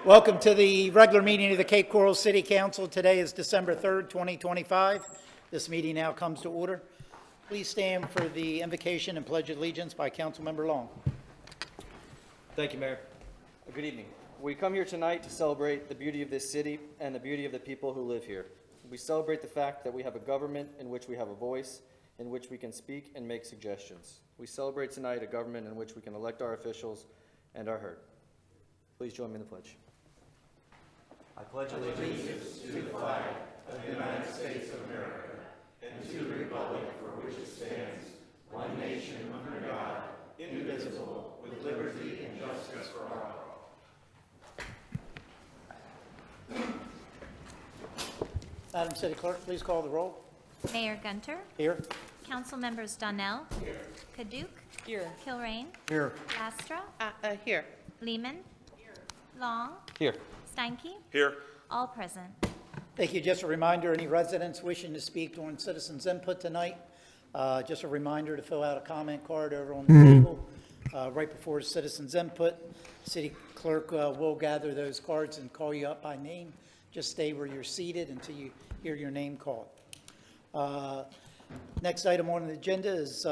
Welcome to the regular meeting of the Cape Coral City Council. Today is December 3rd, 2025. This meeting now comes to order. Please stand for the invocation and pledge of allegiance by Councilmember Long. Thank you, Mayor. Good evening. We come here tonight to celebrate the beauty of this city and the beauty of the people who live here. We celebrate the fact that we have a government in which we have a voice, in which we can speak and make suggestions. We celebrate tonight a government in which we can elect our officials and are heard. Please join me in the pledge. I pledge allegiance to the flag of the United States of America and to the republic for which it stands, one nation under God, indivisible, with liberty and justice for all. Madam City Clerk, please call the roll. Mayor Gunter. Here. Council members Donnell. Here. Kaduke. Here. Kilrain. Here. Lastra. Here. Lehman. Here. Long. Here. Steinke. Here. All present. Thank you. Just a reminder, any residents wishing to speak during citizens' input tonight, just a reminder to fill out a comment card over on the table right before citizens' input. City Clerk will gather those cards and call you up by name. Just stay where you're seated until you hear your name called. Next item on the agenda is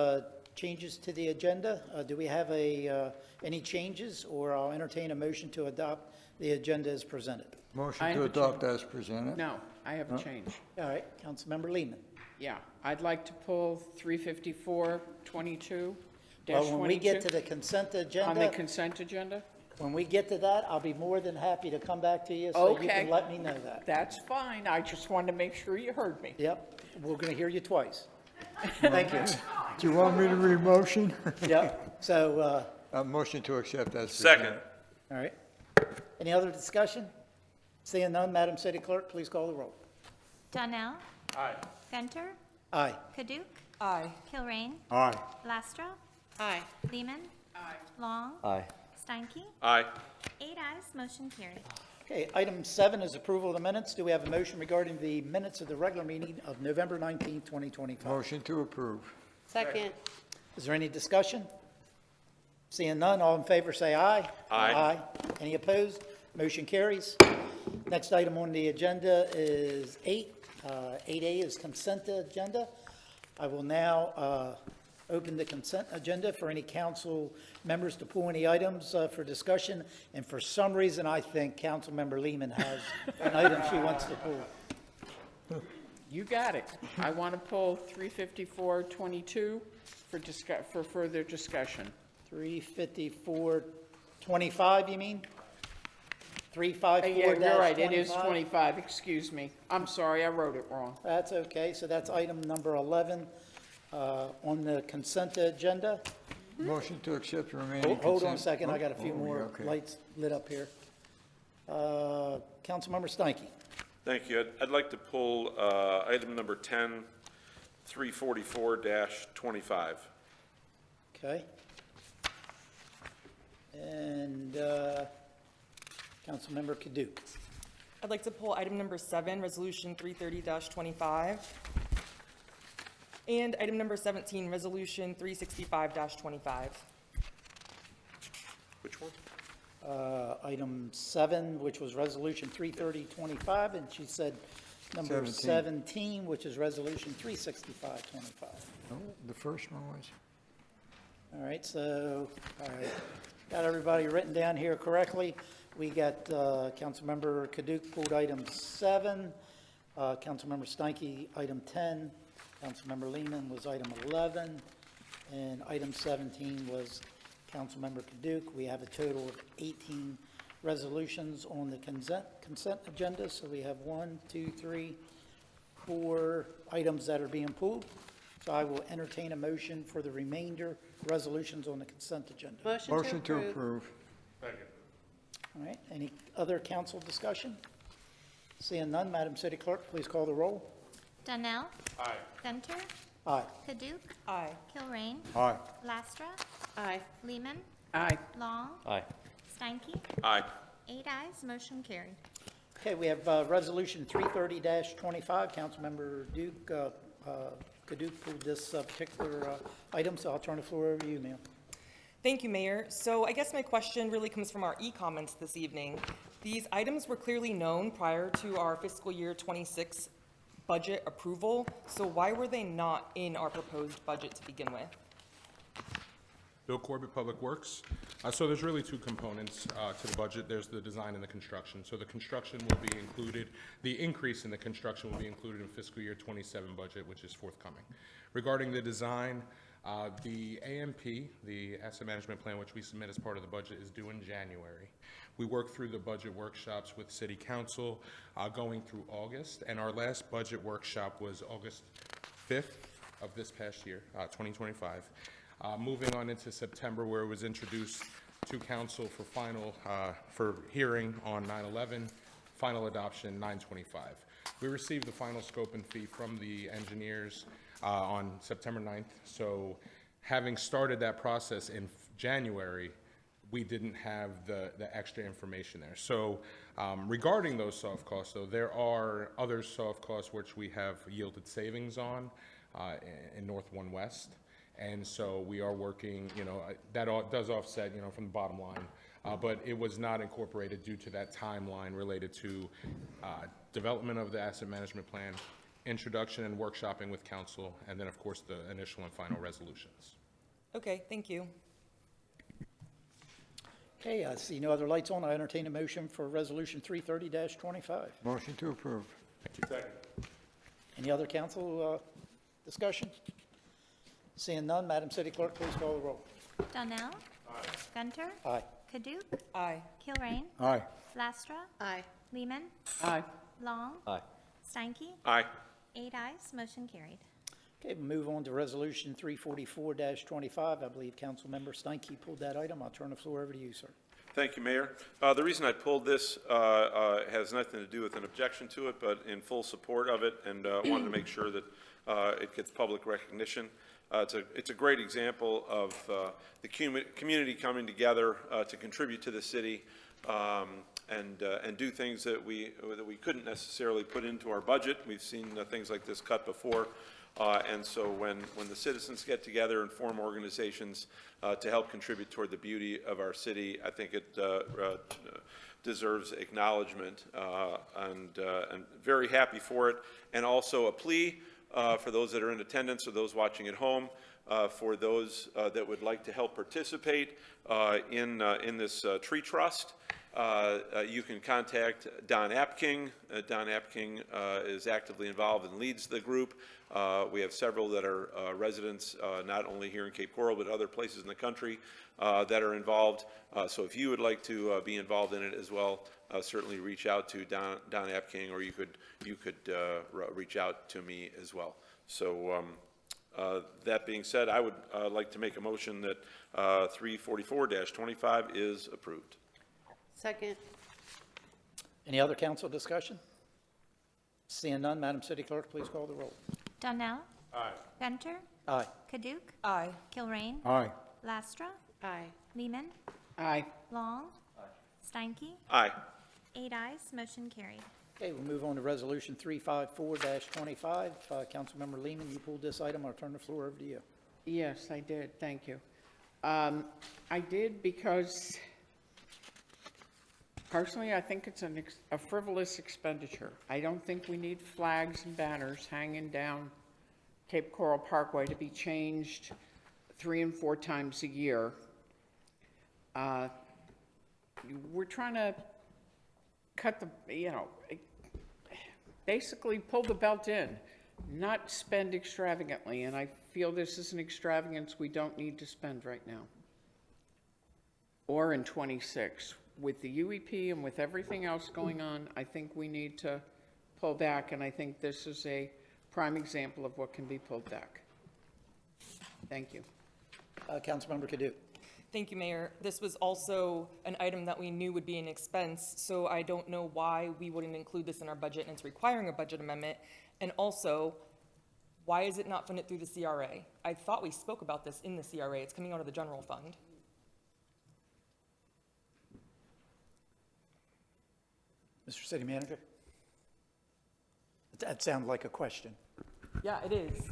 changes to the agenda. Do we have any changes, or I'll entertain a motion to adopt the agenda as presented? Motion to adopt as presented. No, I have a change. All right, Councilmember Lehman. Yeah, I'd like to pull 354-22-22. Well, when we get to the consent On the agenda, consent agenda? when we get to that, I'll be more than happy to come back to you so you can Okay. let me know that. That's fine, I just wanted to make sure you heard me. Yep, we're going to hear you twice. Thank you. Do you want me to read motion? Yep, so, Motion to accept as presented. Second. all right. Any other discussion? Seeing none, Madam City Clerk, please call the roll. Donnell. Aye. Gunter. Aye. Kaduke. Aye. Kilrain. Aye. Lastra. Aye. Lehman. Aye. Long. Aye. Steinke. Aye. 8 ayes, motion carried. Okay, item 7 is approval of the minutes. Do we have a motion regarding the minutes of the regular meeting of November 19th, 2025? Motion to approve. Second. Is there any discussion? Seeing none, all in favor say aye. Aye. Any opposed? Motion carries. Next item on the agenda is 8. 8A is consent agenda. I will now open the consent agenda for any council members to pull any items for discussion. And for some reason, I think Councilmember Lehman has an item she wants to pull. You got it. I want to pull 354-22 for further discussion. 35425, you mean? 354-25? Yeah, you're right, it is 25, excuse me. I'm sorry, I wrote it wrong. That's okay, so that's item number 11 on the consent agenda. Motion to accept the remaining consent. Hold on a second, I got a few Oh, more okay. lights lit up here. Councilmember Steinke. Thank you. I'd like to pull item number 10, 344-25. Okay. And Councilmember Kaduke. I'd like to pull item number 7, Resolution 330-25, and item number 17, Resolution 365-25. Which one? Item 7, which was Resolution 33025, and she said number 17, which is Resolution 36525. Oh, the first one was? All right, so, all right, got everybody written down here correctly. We got Councilmember Kaduke pulled item 7, Councilmember Steinke item 10, Councilmember Lehman was item 11, and item 17 was Councilmember Kaduke. We have a total of 18 resolutions on the consent agenda, so we have 1, 2, 3, 4 items that are being pulled. So I will entertain a motion for the remainder resolutions on the consent agenda. Motion to approve. Second. All right, any other council discussion? Seeing none, Madam City Clerk, please call the roll. Donnell. Aye. Gunter. Aye. Kaduke. Aye. Kilrain. Aye. Lastra. Aye. Lehman. Aye. Long. Aye. Steinke. Aye. 8 ayes, motion carried. Okay, we have Resolution 330-25. Councilmember Kaduke pulled this particular item, so I'll turn the floor over to you, ma'am. Thank you, Mayor. So I guess my question really comes from our e-comments this evening. These items were clearly known prior to our fiscal year '26 budget approval, so why were they not in our proposed budget to begin with? Bill Corbett, Public Works. So there's really two components to the budget. There's the design and the construction. So the construction will be included, the increase in the construction will be included in fiscal year '27 budget, which is forthcoming. Regarding the design, the AMP, the Asset Management Plan, which we submit as part of the budget, is due in January. We work through the budget workshops with City Council going through August, and our last budget workshop was August 5th of this past year, 2025. Moving on into September, where it was introduced to council for final, for hearing on 9/11, final adoption 9/25. We received the final scope and fee from the engineers on September 9th. So having started that process in January, we didn't have the extra information there. So regarding those soft costs, though, there are other soft costs which we have yielded savings on in North 1 West. And so we are working, that does offset, from the bottom line. But it was not incorporated due to that timeline related to development of the asset management plan, introduction and workshopping with council, and then, of course, the initial and final resolutions. Okay, thank you. Okay, I see no other lights on. I entertain a motion for Resolution 330-25. Motion to approve. Any other council discussion? Seeing none, Madam City Clerk, please call the roll. Donnell. Gunter. Aye. Paduk. Aye. Kilrain. Aye. Lastra. Aye. Lehman. Aye. Long. Aye. Steinke. Aye. 8 ayes, motion carried. Okay, we'll move on to Resolution 344-25. I believe Councilmember Steinke pulled that item. I'll turn the floor over to you, sir. Thank you, Mayor. The reason I pulled this has nothing to do with an objection to it, but in full support of it, and wanted to make sure that it gets public recognition. It's a great example of the community coming together to contribute to the city and do things that we couldn't necessarily put into our budget. We've seen things like this cut before. And so when the citizens get together and form organizations to help contribute toward the beauty of our city, I think it deserves acknowledgement, and very happy for it. And also a plea for those that are in attendance or those watching at home, for those that would like to help participate in this tree trust. You can contact Don Apking. Don Apking is actively involved and leads the group. We have several that are residents, not only here in Cape Coral, but other places in the country that are involved. So if you would like to be involved in it as well, certainly reach out to Don Apking, or you could reach out to me as well. So that being said, I would like to make a motion that 344-25 is approved. Second. Any other council discussion? Seeing none, Madam City Clerk, please call the roll. Donnell. Aye. Gunter. Aye. Paduk. Aye. Kilrain. Aye. Lastra. Aye. Lehman. Aye. Long. Steinke. Aye. 8 ayes, motion carried. Okay, we'll move on to Resolution 354-25. Councilmember Lehman, you pulled this item. I'll turn the floor over to you. Yes, I did. Thank you. I did because personally, I think it's a frivolous expenditure. I don't think we need flags and banners hanging down Cape Coral Parkway to be changed 3 and 4 times a year. We're trying to cut basically pull the belt in, not spend extravagantly, and I feel this is an extravagance we don't need to spend right now. Or in '26. With the UEP and with everything else going on, I think we need to pull back, and I think this is a prime example of what can be pulled back. Thank you. Councilmember Kadook. Thank you, Mayor. This was also an item that we knew would be an expense, so I don't know why we wouldn't include this in our budget, and it's requiring a budget amendment. And also, why is it not funded through the CRA? I thought we spoke about this in the CRA. It's coming out of the general fund. Mr. City Manager? That sounds like a question. Yeah, it is.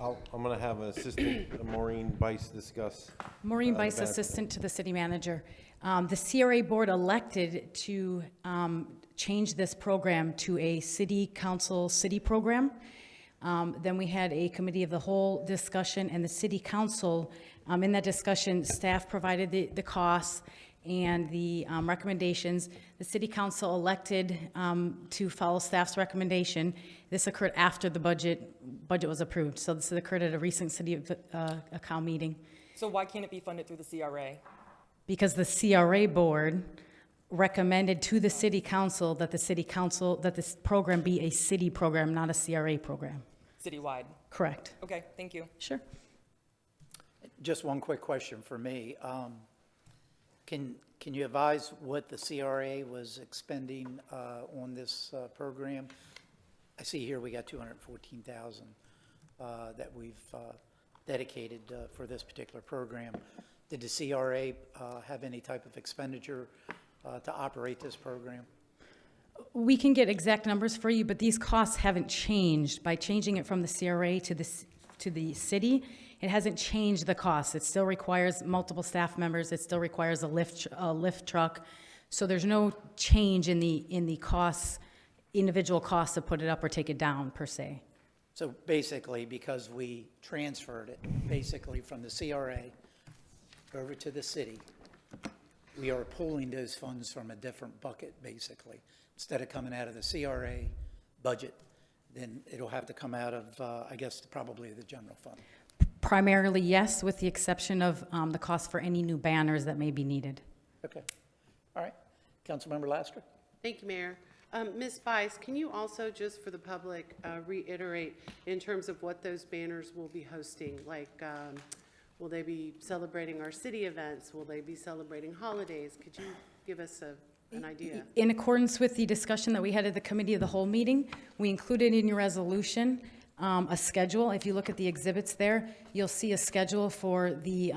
I'm going to have Assistant Maureen Bice discuss. Maureen Bice, benefits. Assistant to the City Manager. The CRA Board elected to change this program to a City Council city program. Then we had a Committee of the Whole discussion, and the City Council, in that discussion, staff provided the costs and the recommendations. The City Council elected to follow staff's recommendation. This occurred after the budget was approved, so this occurred at a recent City Account meeting. So why can't it be funded through the CRA? Because the CRA Board recommended to the City Council that that this program be a city program, not a CRA program. Citywide? Correct. Okay, thank you. Sure. Just one quick question for me. Can you advise what the CRA was expending on this program? I see here we got 214,000 that we've dedicated for this particular program. Did the CRA have any type of expenditure to operate this program? We can get exact numbers for you, but these costs haven't changed. By changing it from the CRA to the city, it hasn't changed the cost. It still requires multiple staff members. It still requires a lift truck. So there's no change in the costs, individual costs to put it up or take it down per se. So basically, because we transferred it basically from the CRA over to the city, we are pulling those funds from a different bucket, basically. Instead of coming out of the CRA budget, then it'll have to come out of, I guess, probably the general fund. Primarily, yes, with the exception of the cost for any new banners that may be needed. Okay. All right. Councilmember Laster? Thank you, Mayor. Ms. Bice, can you also, just for the public, reiterate in terms of what those banners will be hosting? Like, will they be celebrating our city events? Will they be celebrating holidays? Could you give us an idea? In accordance with the discussion that we had at the Committee of the Whole meeting, we included in your resolution a schedule. If you look at the exhibits there, you'll see a schedule for the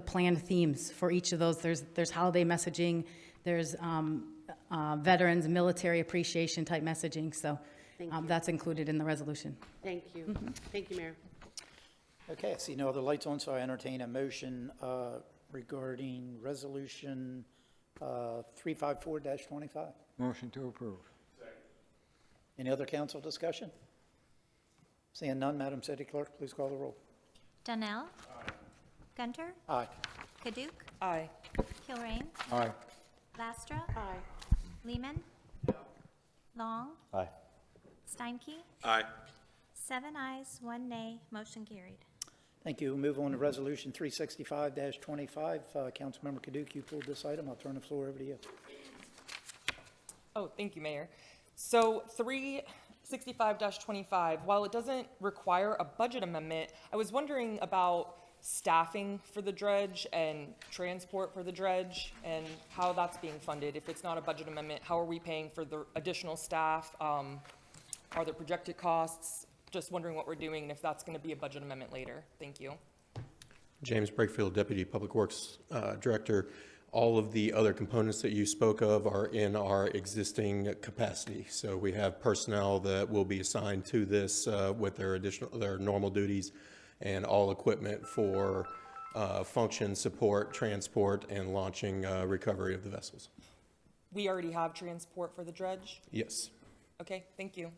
planned themes for each of those. There's holiday messaging, there's veterans, military appreciation type messaging, so Thank you. that's included in the resolution. Thank you. Thank you, Mayor. Okay, I see no other lights on, so I entertain a motion regarding Resolution 354-25. Motion to approve. Any other council discussion? Seeing none, Madam City Clerk, please call the roll. Donnell. Gunter. Aye. Paduk. Aye. Kilrain. Aye. Lastra. Aye. Lehman. Long. Aye. Steinke. Aye. 7 ayes, 1 nay, motion carried. Thank you. We'll move on to Resolution 365-25. Councilmember Kaduki, you pulled this item. I'll turn the floor over to you. Oh, thank you, Mayor. So 365-25, while it doesn't require a budget amendment, I was wondering about staffing for the dredge and transport for the dredge and how that's being funded. If it's not a budget amendment, how are we paying for the additional staff? Are there projected costs? Just wondering what we're doing and if that's going to be a budget amendment later. Thank you. James Brakefield, Deputy Public Works Director. All of the other components that you spoke of are in our existing capacity. So we have personnel that will be assigned to this with their normal duties, and all equipment for function, support, transport, and launching recovery of the vessels. We already have transport for the dredge? Yes. Okay, thank you.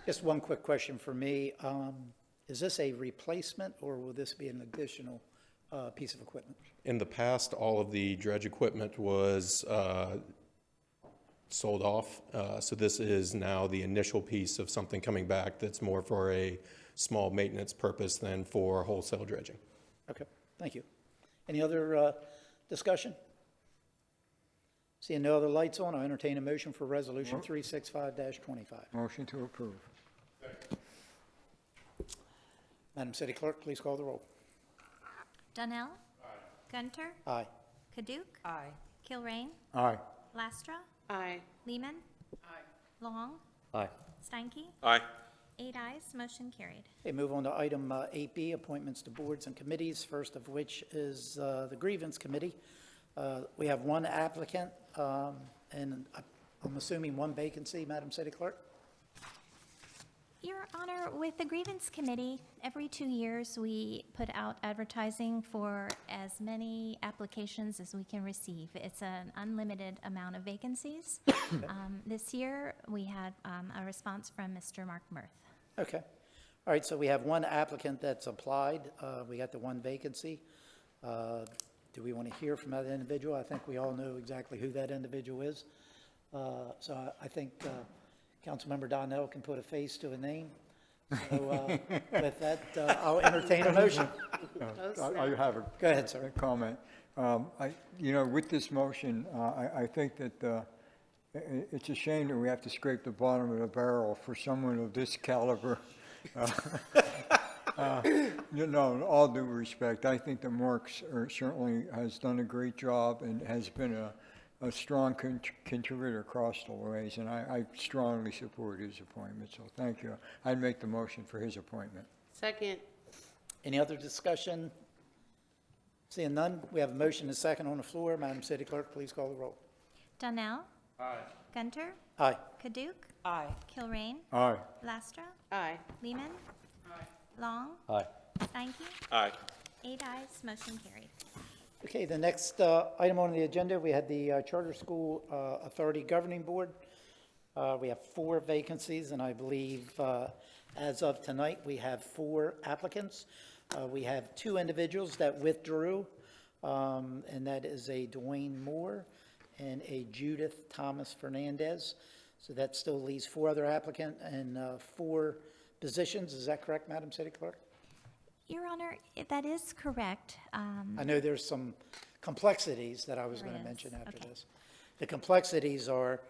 Just one quick question for me. Is this a replacement or will this be an additional piece of equipment? In the past, all of the dredge equipment was sold off. So this is now the initial piece of something coming back that's more for a small maintenance purpose than for wholesale dredging. Okay, thank you. Any other discussion? Seeing no other lights on, I entertain a motion for Resolution 365-25. Motion to approve. Madam City Clerk, please call the roll. Donnell. Gunter. Aye. Paduk. Aye. Kilrain. Aye. Lastra. Aye. Lehman. Long. Aye. Steinke. Aye. 8 ayes, motion carried. Okay, move on to item 8B, appointments to boards and committees, first of which is the Grievance Committee. We have one applicant, and I'm assuming one vacancy, Madam City Clerk? Your Honor, with the grievance committee, every 2 years, we put out advertising for as many applications as we can receive. It's an unlimited amount of vacancies. This year, we had a response from Mr. Mark Mirth. Okay. All right, so we have one applicant that's applied. We got the one vacancy. Do we want to hear from that individual? I think we all know exactly who that individual is. So I think Councilmember Donnell can put a face to a name. So with that, I'll entertain a motion. I have Go ahead, sir. a comment. With this motion, I think that it's a shame that we have to scrape the bottom of the barrel for someone of this caliber. In all due respect, I think that Mark certainly has done a great job and has been a strong contributor across the ways, and I strongly support his appointment, so thank you. I'd make the motion for his appointment. Second. Any other discussion? Seeing none, we have a motion and a second on the floor. Madam City Clerk, please call the roll. Donnell? Aye. Gunter? Aye. Paduk? Aye. Kilrain? Aye. Lastra? Aye. Lehman? Long? Aye. Steinke? Aye. 8 ayes, motion carried. Okay, the next item on the agenda, we had the Charter School Authority Governing Board. We have 4 vacancies, and I believe as of tonight, we have 4 applicants. We have 2 individuals that withdrew, and that is a Dwayne Moore and a Judith Thomas Fernandez. So that still leaves 4 other applicants and 4 positions. Is that correct, Madam City Clerk? Your Honor, that is correct. I know there's some complexities that I was There going to is. mention after Okay. this. The complexities are,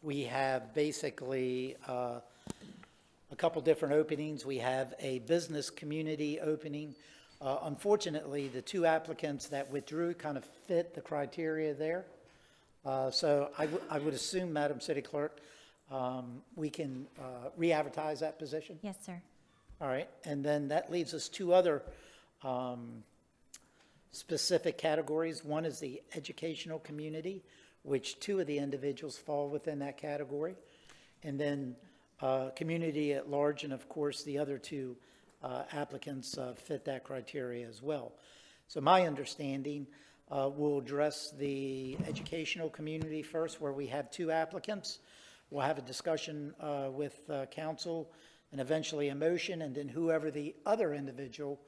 we have basically a couple different openings. We have a business community opening. Unfortunately, the 2 applicants that withdrew kind of fit the criteria there. So I would assume, Madam City Clerk, we can re-advertise that position? Yes, sir. All right, and then that leaves us 2 other specific categories. One is the educational community, which 2 of the individuals fall within that category. And then community at large, and of course, the other 2 applicants fit that criteria as well. So my understanding, we'll address the educational community first, where we have 2 applicants. We'll have a discussion with council and eventually a motion, and then whoever the other individual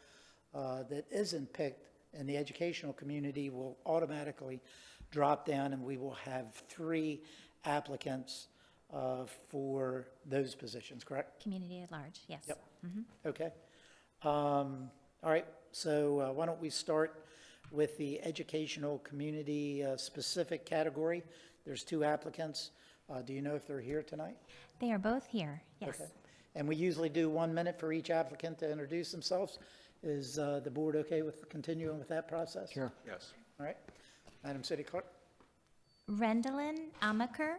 that isn't picked in the educational community will automatically drop down, and we will have 3 applicants for those positions, correct? Community at large, yes. Yep. Okay. All right, so why don't we start with the educational community specific category? There's 2 applicants. Do you know if they're here tonight? They are both here, yes. Okay. And we usually do 1 minute for each applicant to introduce themselves. Is the board okay with continuing with that process? Sure. Yes. All right. Madam City Clerk? Rendellin Amaker.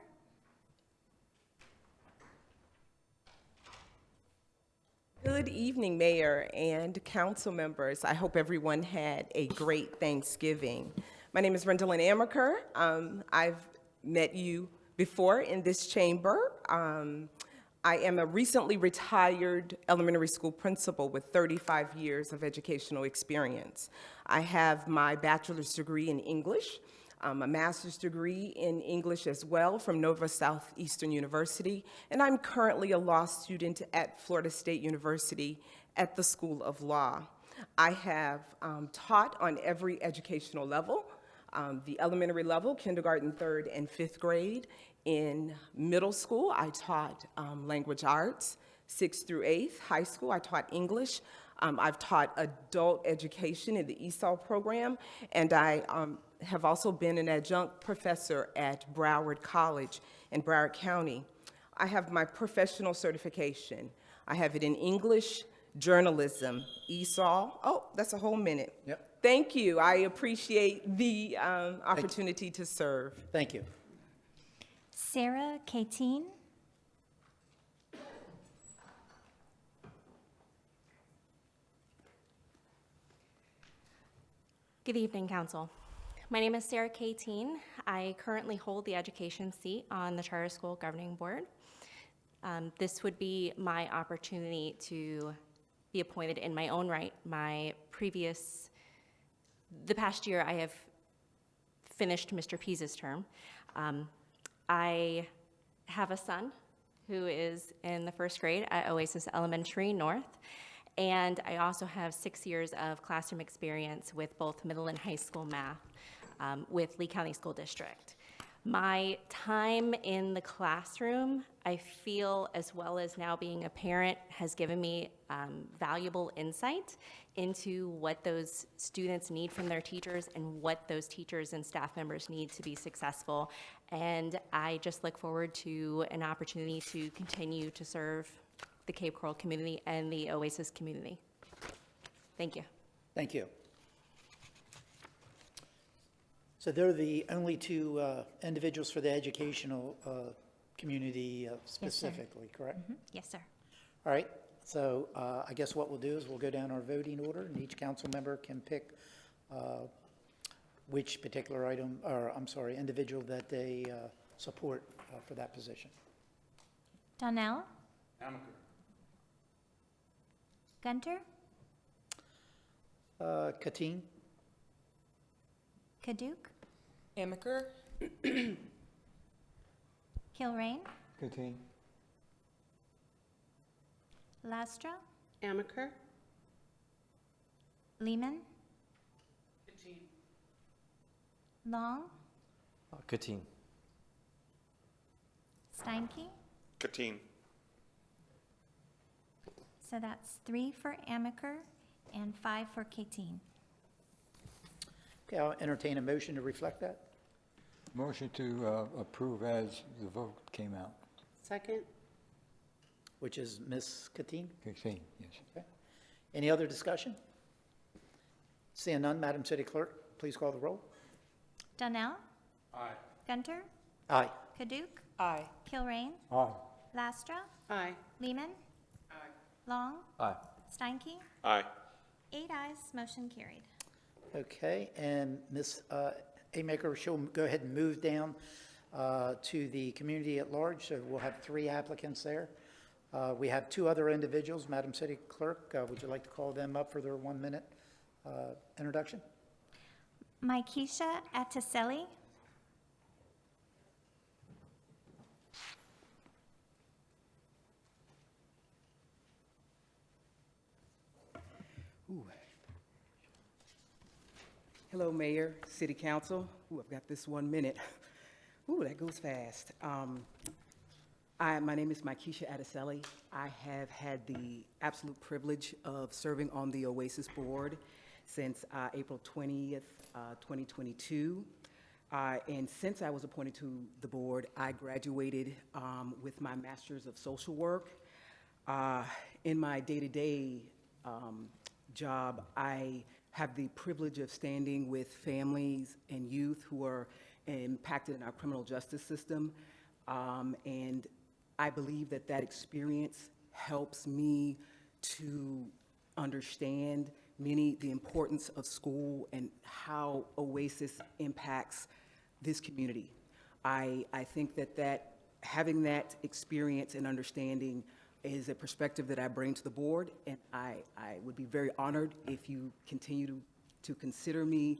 Good evening, Mayor and council members. I hope everyone had a great Thanksgiving. My name is Rendellin Amaker. I've met you before in this chamber. I am a recently retired elementary school principal with 35 years of educational experience. I have my bachelor's degree in English, a master's degree in English as well from Nova Southeastern University, and I'm currently a law student at Florida State University at the School of Law. I have taught on every educational level, the elementary level, kindergarten, 3rd, and 5th grade. In middle school, I taught language arts. 6th through 8th, high school, I taught English. I've taught adult education in the ESOL program, and I have also been an adjunct professor at Broward College in Broward County. I have my professional certification. I have it in English, journalism, ESOL. Oh, that's a whole minute. Yep. Thank you. I appreciate the opportunity to serve. Thank you. Sarah Katine. Good evening, Council. My name is Sarah Katine. I currently hold the education seat on the Charter School Governing Board. This would be my opportunity to be appointed in my own right. The past year, I have finished Mr. Pease's term. I have a son who is in the first grade at Oasis Elementary North, and I also have 6 years of classroom experience with both middle and high school math with Lee County School District. My time in the classroom, I feel, as well as now being a parent, has given me valuable insight into what those students need from their teachers and what those teachers and staff members need to be successful. And I just look forward to an opportunity to continue to serve the Cape Coral community and the Oasis community. Thank you. Thank you. So they're the only two individuals for the educational community specifically, correct? Yes, sir. All right, so I guess what we'll do is we'll go down our voting order, and each council member can pick which particular item, or I'm sorry, individual that they support for that position. Donnell? Gunter? Kateen? Kaduke? Amaker? Kilrain? Kateen? Lastra? Amaker? Lehman? Long? Kateen. Steinke? Kateen. So that's 3 for Amaker and 5 for Kateen. Okay, I'll entertain a motion to reflect that. Motion to approve as the vote came out. Second? Which is Ms. Kateen. Kateen, yes. Okay. Any other discussion? Seeing none, Madam City Clerk, please call the roll. Donnell? Aye. Gunter? Aye. Kaduke? Aye. Kilrain? Aye. Lastra? Aye. Lehman? Long? Aye. Steinke? Aye. 8 ayes, motion carried. Okay, and Ms. Amaker, she'll go ahead and move down to the community at large, so we'll have 3 applicants there. We have 2 other individuals. Madam City Clerk, would you like to call them up for their 1-minute introduction? Maikisha Ataseli? Hello, Mayor, City Council. Ooh, I've got this 1 minute. Ooh, that goes fast. My name is Maikisha Ataseli. I have had the absolute privilege of serving on the Oasis Board since April 20th, 2022. And since I was appointed to the board, I graduated with my Master's of Social Work. In my day-to-day job, I have the privilege of standing with families and youth who are impacted in our criminal justice system. And I believe that that experience helps me to understand the importance of school and how Oasis impacts this community. I think that having that experience and understanding is a perspective that I bring to the board, and I would be very honored if you continue to consider me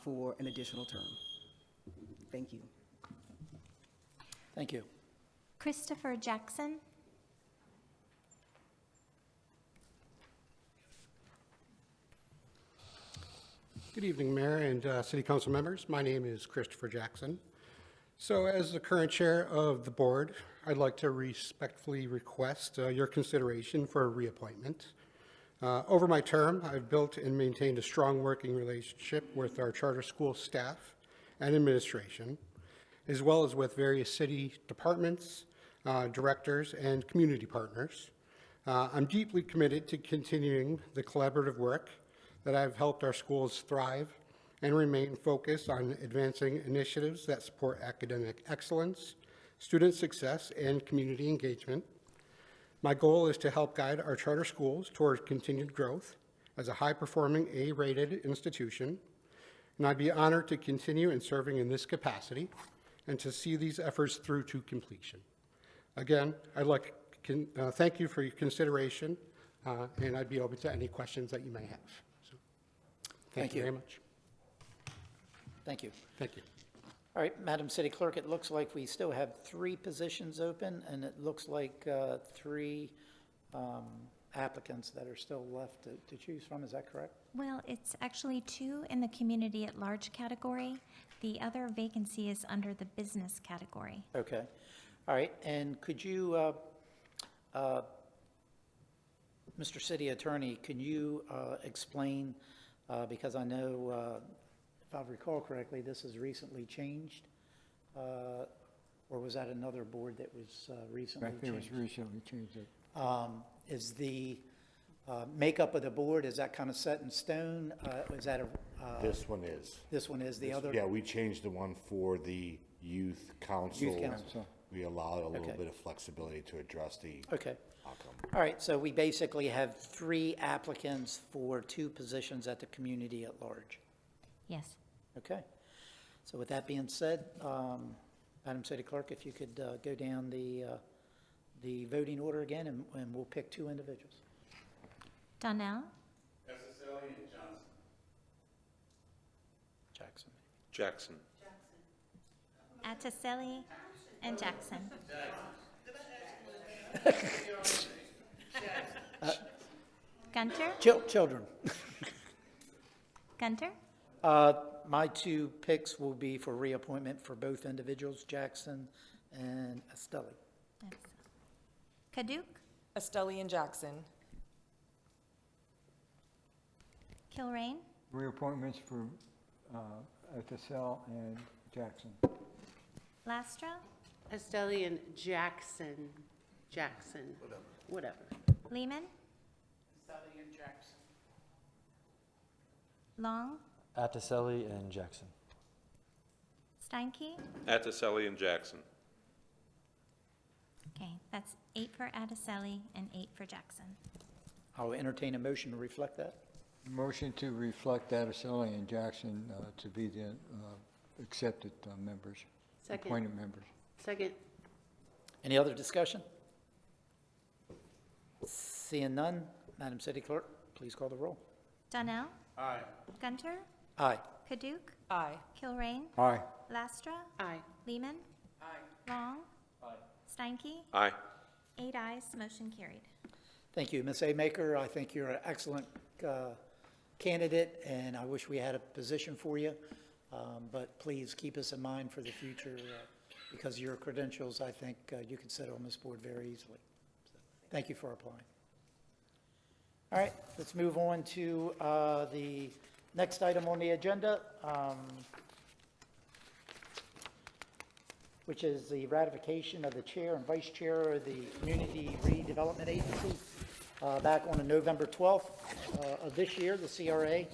for an additional term. Thank you. Thank you. Christopher Jackson? Good evening, Mayor and City Council members. My name is Christopher Jackson. So as the current chair of the board, I'd like to respectfully request your consideration for a reappointment. Over my term, I've built and maintained a strong working relationship with our charter school staff and administration, as well as with various city departments, directors, and community partners. I'm deeply committed to continuing the collaborative work that I've helped our schools thrive and remain focused on advancing initiatives that support academic excellence, student success, and community engagement. My goal is to help guide our charter schools toward continued growth as a high-performing A-rated institution, and I'd be honored to continue in serving in this capacity and to see these efforts through to completion. Again, thank you for your consideration, and I'd be open to any questions that you may have. So, Thank thank you you. very much. Thank you. Thank you. All right, Madam City Clerk, it looks like we still have 3 positions open, and it looks like 3 applicants that are still left to choose from. Is that correct? Well, it's actually 2 in the community at large category. The other vacancy is under the business category. Okay. All right, and could you, Mr. City Attorney, can you explain, because I know, if I recall correctly, this has recently changed, or was that another board that was recently I changed? think it was recently changed. Is the makeup of the board, is that kind of set in stone? Is that a? This one is. This one is, the other? Yeah, we changed the one for the youth council. Youth council. We allowed a little Okay. bit of flexibility to address the Okay. outcome. All right, so we basically have 3 applicants for 2 positions at the community at large. Yes. Okay. So with that being said, Madam City Clerk, if you could go down the voting order again, and we'll pick 2 individuals. Donnell, Jackson. Jackson. Atticelli, and Jackson. Gunter? Children. Gunter? My 2 picks will be for reappointment for both individuals, Jackson and Estelli. Kaduk? Estelli and Jackson. Kilrain? Reappointments for Ethel and Jackson. Lastra? Estelli and Jackson, whatever. Lehman? Estelli and Jackson. Long? Atticelli and Jackson. Steinke? Atticelli and Jackson. Okay, that's 8 for Atticelli and 8 for Jackson. I'll entertain a motion to reflect that. Motion to reflect Ethel and Jackson to be the accepted members, Second. appointed members. Second. Any other discussion? Seeing none, Madam City Clerk, please call the roll. Donnell? Aye. Gunter? Aye. Kaduk? Aye. Kilrain? Aye. Lastra? Aye. Lehman? Aye. Long? Aye. Steinke? Aye. 8 ayes, motion carried. Thank you, Ms. Amaker. I think you're an excellent candidate, and I wish we had a position for you. But please keep us in mind for the future, because your credentials, I think you can sit on this board very easily. So, thank you for applying. All right, let's move on to the next item on the agenda, which is the ratification of the chair and vice chair of the Community Redevelopment Agency. Back on November 12th of this year, the CRA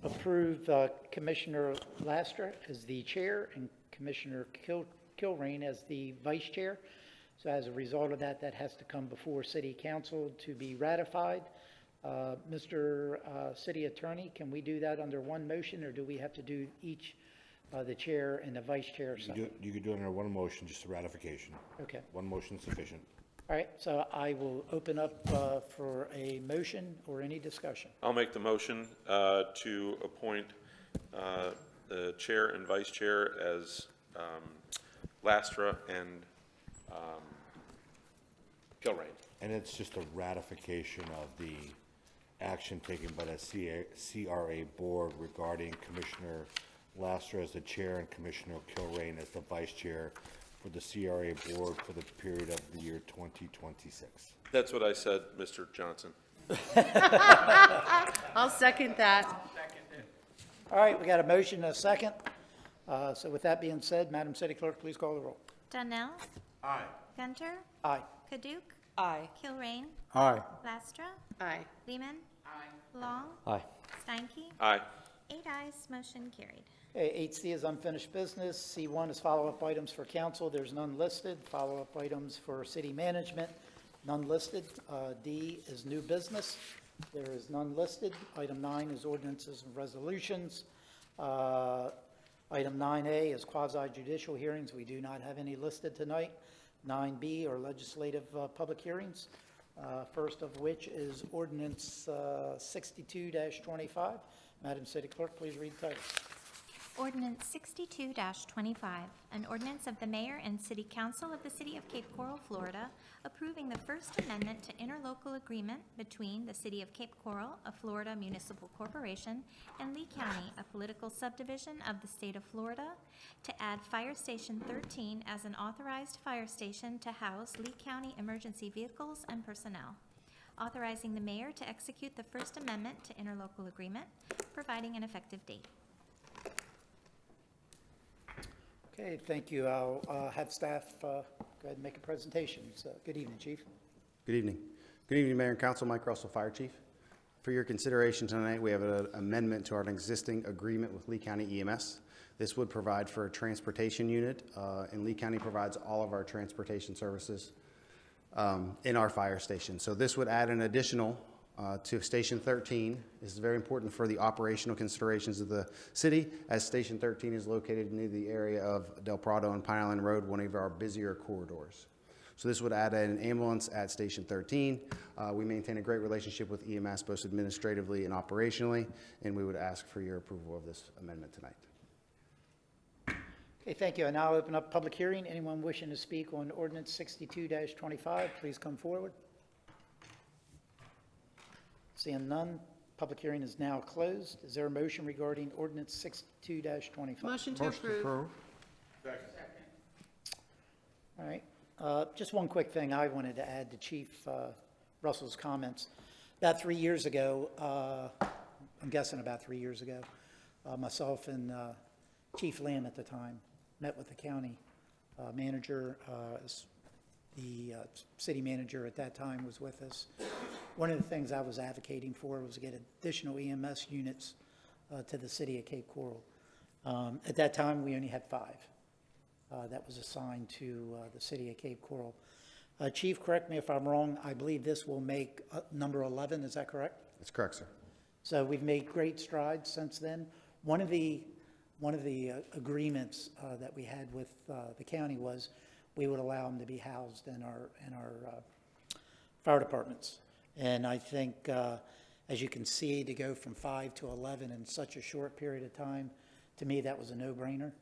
approved Commissioner Lastra as the chair and Commissioner Kilrain as the vice chair. So as a result of that, that has to come before City Council to be ratified. Mr. City Attorney, can we do that under one motion, or do we have to do each, the chair and the vice chair separately? You could do it under one motion, just a ratification. Okay. One motion sufficient. All right, so I will open up for a motion or any discussion. I'll make the motion to appoint the chair and vice chair as Lastra and Kilrain. And it's just a ratification of the action taken by the CRA board regarding Commissioner Lastra as the chair and Commissioner Kilrain as the vice chair for the CRA board for the period of the year 2026. That's what I said, Mr. Johnson. I'll second that. All right, we got a motion and a second. So with that being said, Madam City Clerk, please call the roll. Donnell? Aye. Gunter? Aye. Kaduk? Aye. Kilrain? Aye. Lastra? Aye. Lehman? Aye. Long? Aye. Steinke? Aye. 8 ayes, motion carried. Okay, 8C is unfinished business. C1 is follow-up items for council. There's none listed. Follow-up items for city management, none listed. D is new business. There is none listed. Item 9 is ordinances and resolutions. Item Item 9A is quasi-judicial hearings. We do not have any listed tonight. 9B are legislative public hearings, first of which is ordinance 62-25. Madam City Clerk, please read the title. Ordinance 62-25, an ordinance of the mayor and city council of the city of Cape Coral, Florida, approving the First Amendment to interlocal agreement between the city of Cape Coral, a Florida municipal corporation, and Lee County, a political subdivision of the state of Florida, to add Fire Station 13 as an authorized fire station to house Lee County emergency vehicles and personnel, authorizing the mayor to execute the First Amendment to interlocal agreement, providing an effective date. Okay, thank you. I'll have staff go ahead and make a presentation. So, good evening, Chief. Good evening. Good evening, Mayor and Council. Mike Russell, Fire Chief. For your consideration tonight, we have an amendment to our existing agreement with Lee County EMS. This would provide for a transportation unit, and Lee County provides all of our transportation services in our fire station. So this would add an additional to Station 13. This is very important for the operational considerations of the city, as Station 13 is located near the area of Del Prado and Pine Island Road, one of our busier corridors. So this would add an ambulance at Station 13. We maintain a great relationship with EMS, both administratively and operationally, and we would ask for your approval of this amendment tonight. Okay, thank you. I now open up public hearing. Anyone wishing to speak on ordinance 62-25, please come forward. Seeing none, public hearing is now closed. Is there a motion regarding ordinance 62-25? Motion to approve. All right. Just one quick thing I wanted to add to Chief Russell's comments. About 3 years ago, I'm guessing about 3 years ago, myself and Chief Lamb at the time met with the county manager. The city manager at that time was with us. One of the things I was advocating for was to get additional EMS units to the city of Cape Coral. At that time, we only had 5 that was assigned to the city of Cape Coral. Chief, correct me if I'm wrong, I believe this will make number 11, is that correct? That's correct, sir. So we've made great strides since then. One of the agreements that we had with the county was we would allow them to be housed in our fire departments. And I think, as you can see, to go from 5 to 11 in such a short period of time, to me, that was a no-brainer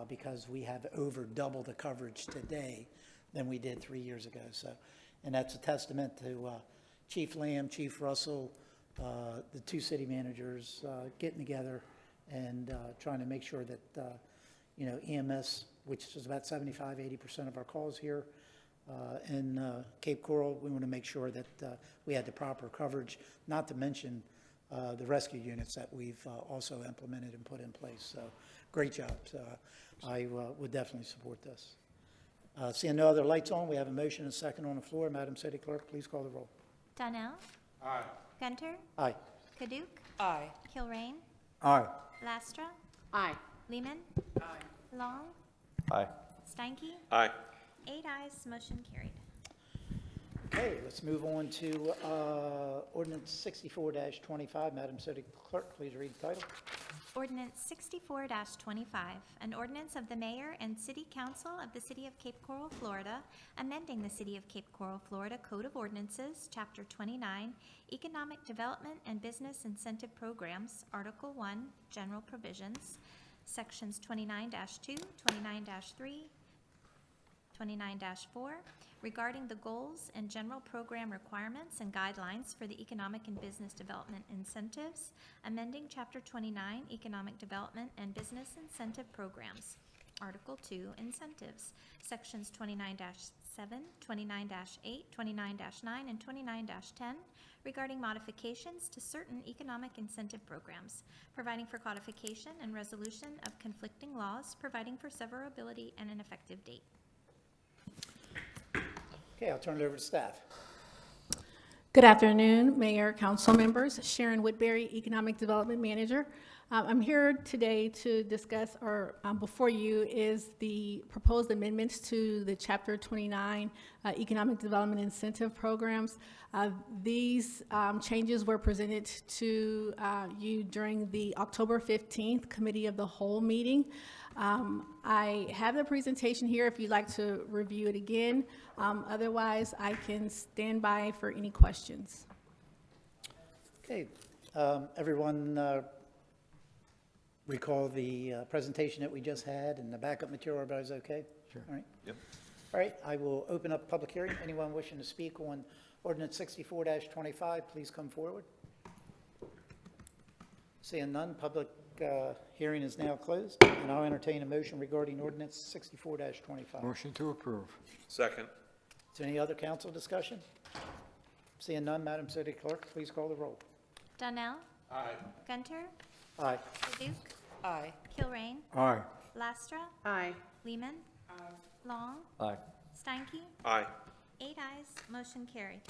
because we have over double the coverage today than we did 3 years ago. So, and that's a testament to Chief Lamb, Chief Russell, the 2 city managers getting together and trying to make sure that, EMS, which is about 75–80% of our calls here, in Cape Coral, we want to make sure that we had the proper coverage, not to mention the rescue units that we've also implemented and put in place. So great job. So I would definitely support this. Seeing no other lights on, we have a motion and a second on the floor. Madam City Clerk, please call the roll. Donnell? Aye. Gunter? Aye. Kaduke? Aye. Kilrain? Aye. Lastra? Aye. Lehman? Long? Aye. Steinke? Aye. 8 ayes, motion carried. Okay, let's move on to ordinance 64-25. Madam City Clerk, please read the title. Ordinance 64-25, an ordinance of the mayor and city council of the city of Cape Coral, Florida, amending the city of Cape Coral, Florida Code of Ordinances, Chapter 29, Economic Development and Business Incentive Programs, Article 1, General Provisions, Sections 29-2, 29-3, 29-4, regarding the goals and general program requirements and guidelines for the economic and business development incentives, amending Chapter 29, Economic Development and Business Incentive Programs, Article 2, Incentives, Sections 29-7, 29-8, 29-9, and 29-10, regarding modifications to certain economic incentive programs, providing for codification and resolution of conflicting laws, providing for severability and an effective date. Okay, I'll turn it over to staff. Good afternoon, Mayor, council members. Sharon Woodbury, Economic Development Manager. I'm here today to discuss, or before you is the proposed amendments to the Chapter 29 Economic Development Incentive Programs. These changes were presented to you during the October 15th Committee of the Whole meeting. I have the presentation here if you'd like to review it again. Otherwise, I can stand by for any questions. Okay, everyone recall the presentation that we just had and the backup material. Everybody's okay? Sure. All right. Yep. All right, I will open up public hearing. Anyone wishing to speak on ordinance 64-25, please come forward. Seeing none, public hearing is now closed, and I'll entertain a motion regarding ordinance 64-25. Motion to approve. Second. Is there any other council discussion? Seeing none, Madam City Clerk, please call the roll. Donnell. Aye. Gunter. Aye. Duke. Aye. Kilrain. Aye. Lastra. Aye. Lehman. Long. Aye. Steinke. Aye. 8 ayes, motion carried.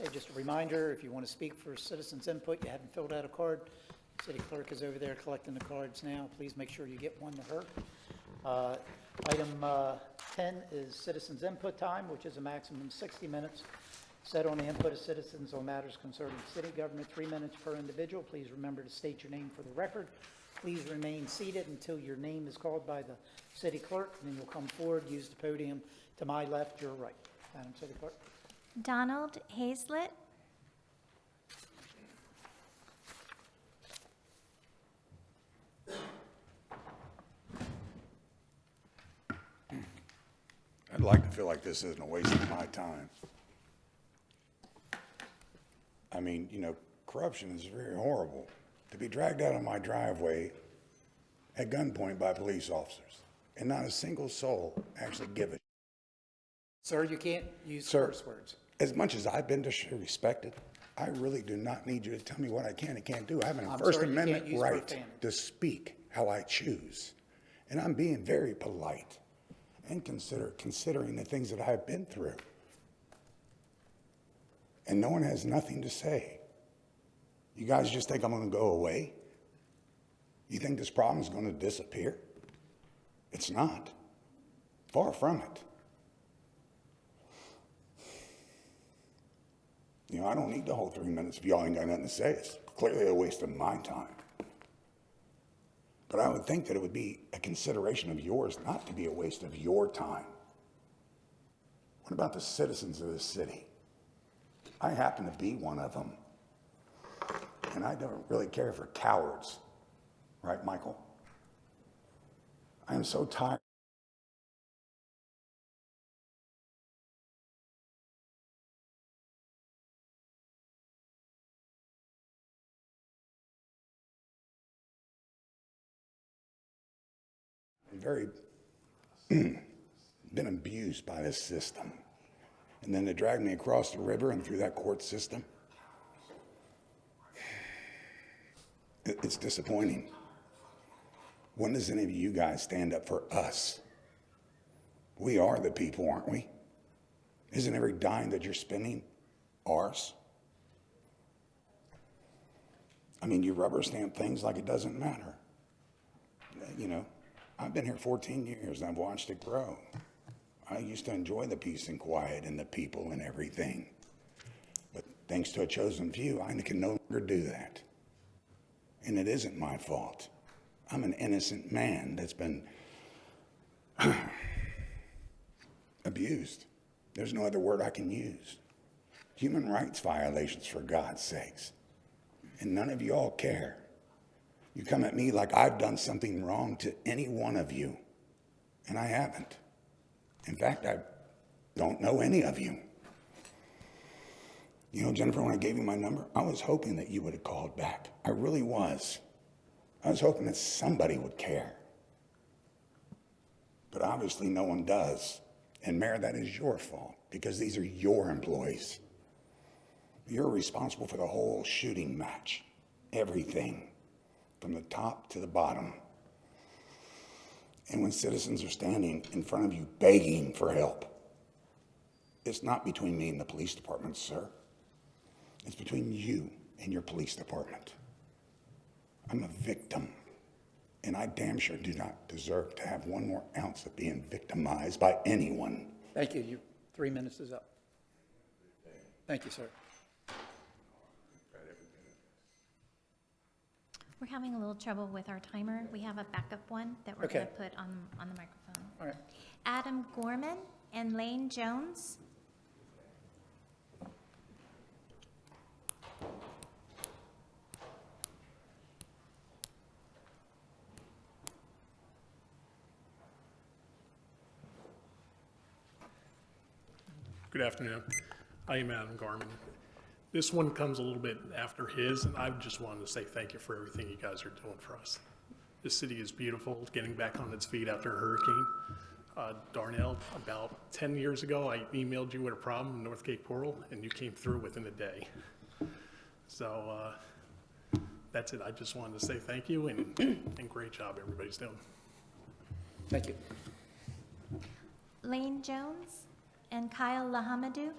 Okay, just a reminder, if you want to speak for citizens' input, you haven't filled out a card, City Clerk is over there collecting the cards now. Please make sure you get one to her. Item 10 is citizens' input time, which is a maximum of 60 minutes. Set on the input of citizens on matters concerning city government, 3 minutes per individual. Please remember to state your name for the record. Please remain seated until your name is called by the city clerk, and then you'll come forward, use the podium to my left, your right. Madam City Clerk. Donald Hazlett. I'd like to feel like this isn't a waste of my time. I mean, you know, corruption is very horrible. To be dragged out of my driveway at gunpoint by police officers, and not a single soul actually give a. Sir, you can't use Sir, curse words. as much as I've been respected, I really do not need you to tell me what I can and can't do. I have a I'm First sorry, you can't Amendment use right profanity. to speak how I choose. And I'm being very polite and considering the things that I've been through. And no one has nothing to say. You guys just think I'm going to go away? You think this problem is going to disappear? It's not. Far from it. You know, I don't need the whole 3 minutes if y'all ain't got nothing to say. It's clearly a waste of my time. But I would think that it would be a consideration of yours not to be a waste of your time. What about the citizens of this city? I happen to be one of them. And I don't really care for cowards. Right, Michael? I am so tired. Very been abused by this system. And then to drag me across the river and through that court system, it's disappointing. When does any of you guys stand up for us? We are the people, aren't we? Isn't every dime that you're spending ours? I mean, you rubber stamp things like it doesn't matter. You know, I've been here 14 years and I've watched it grow. I used to enjoy the peace and quiet and the people and everything. But thanks to a chosen few, I can no longer do that. And it isn't my fault. I'm an innocent man that's been abused. There's no other word I can use. Human rights violations, for God's sakes. And none of you all care. You come at me like I've done something wrong to any one of you, and I haven't. In fact, I don't know any of you. You know, Jennifer, when I gave you my number, I was hoping that you would have called back. I really was. I was hoping that somebody would care. But obviously no one does. And Mayor, that is your fault, because these are your employees. You're responsible for the whole shooting match, everything, from the top to the bottom. And when citizens are standing in front of you begging for help, it's not between me and the police department, sir. It's between you and your police department. I'm a victim. And I damn sure do not deserve to have one more ounce of being victimized by anyone. Thank you. Your 3 minutes is up. Thank you, sir. We're having a little trouble with our timer. We have a backup one that we're going to put on the microphone. All right. Adam Gorman and Lane Jones. Good afternoon. I am Adam Garman. This one comes a little bit after his, and I just wanted to say thank you for everything you guys are doing for us. This city is beautiful, getting back on its feet after a hurricane. Darnell, about 10 years ago, I emailed you with a problem in North Cape Coral, and you came through within a day. So that's it. I just wanted to say thank you, and great job everybody's doing. Thank you. Lane Jones and Kyle Lahamadou.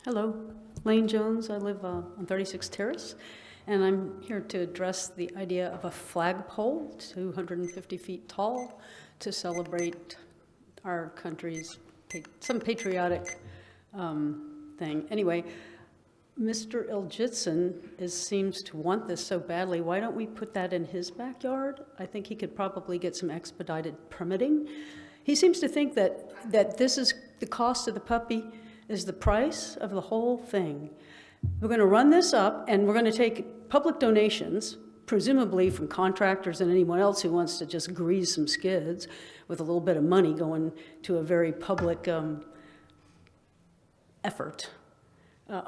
Hello, Lane Jones. I live on 36 Terrace, and I'm here to address the idea of a flagpole 250 feet tall to celebrate our country's some patriotic thing. Anyway, Mr. Iljitsin seems to want this so badly. Why don't we put that in his backyard? I think he could probably get some expedited permitting. He seems to think that this is the cost of the puppy is the price of the whole thing. We're going to run this up, and we're going to take public donations, presumably from contractors and anyone else who wants to just grease some skids with a little bit of money going to a very public effort.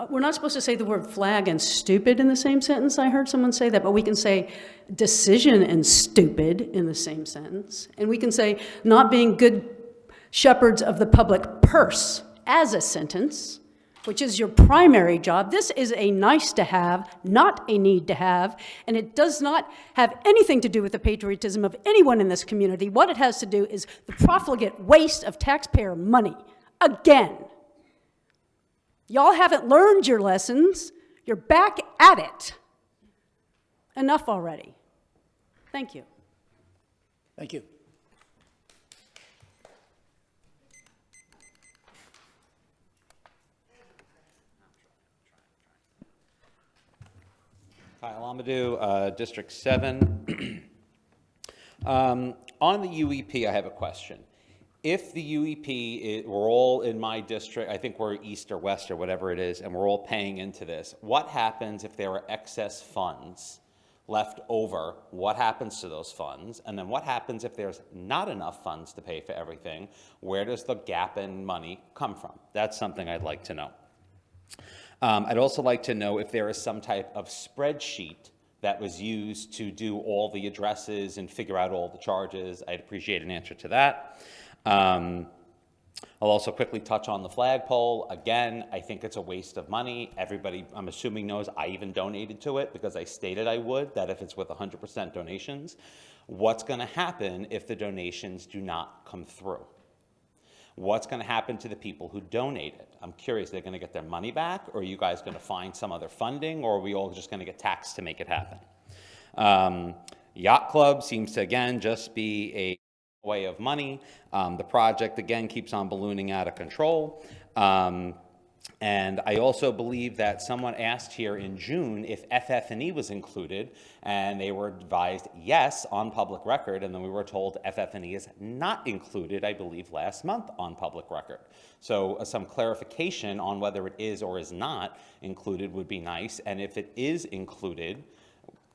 We're not supposed to say the word flag and stupid in the same sentence. I heard someone say that, but we can say decision and stupid in the same sentence. And we can say not being good shepherds of the public purse as a sentence, which is your primary job. This is a nice to have, not a need to have, and it does not have anything to do with the patriotism of anyone in this community. What it has to do is the profligate waste of taxpayer money. Again. Y'all haven't learned your lessons. You're back at it. Enough already. Thank you. Thank you. Kyle Amadou, District 7. On the UEP, I have a question. If the UEP, we're all in my district, I think we're east or west or whatever it is, and we're all paying into this, what happens if there are excess funds left over? What happens to those funds? And then what happens if there's not enough funds to pay for everything? Where does the gap in money come from? That's something I'd like to know. I'd also like to know if there is some type of spreadsheet that was used to do all the addresses and figure out all the charges. I'd appreciate an answer to that. I'll also quickly touch on the flagpole. Again, I think it's a waste of money. Everybody, I'm assuming, knows I even donated to it because I stated I would, that if it's with 100% donations. What's going to happen if the donations do not come through? What's going to happen to the people who donated? I'm curious, they're going to get their money back, or are you guys going to find some other funding, or are we all just going to get taxed to make it happen? Yacht Club seems to, again, just be a way of money. The project, again, keeps on ballooning out of control. And I also believe that someone asked here in June if FF&E was included, and they were advised yes on public record, and then we were told FF&E is not included, I believe, last month on public record. So some clarification on whether it is or is not included would be nice, and if it is included,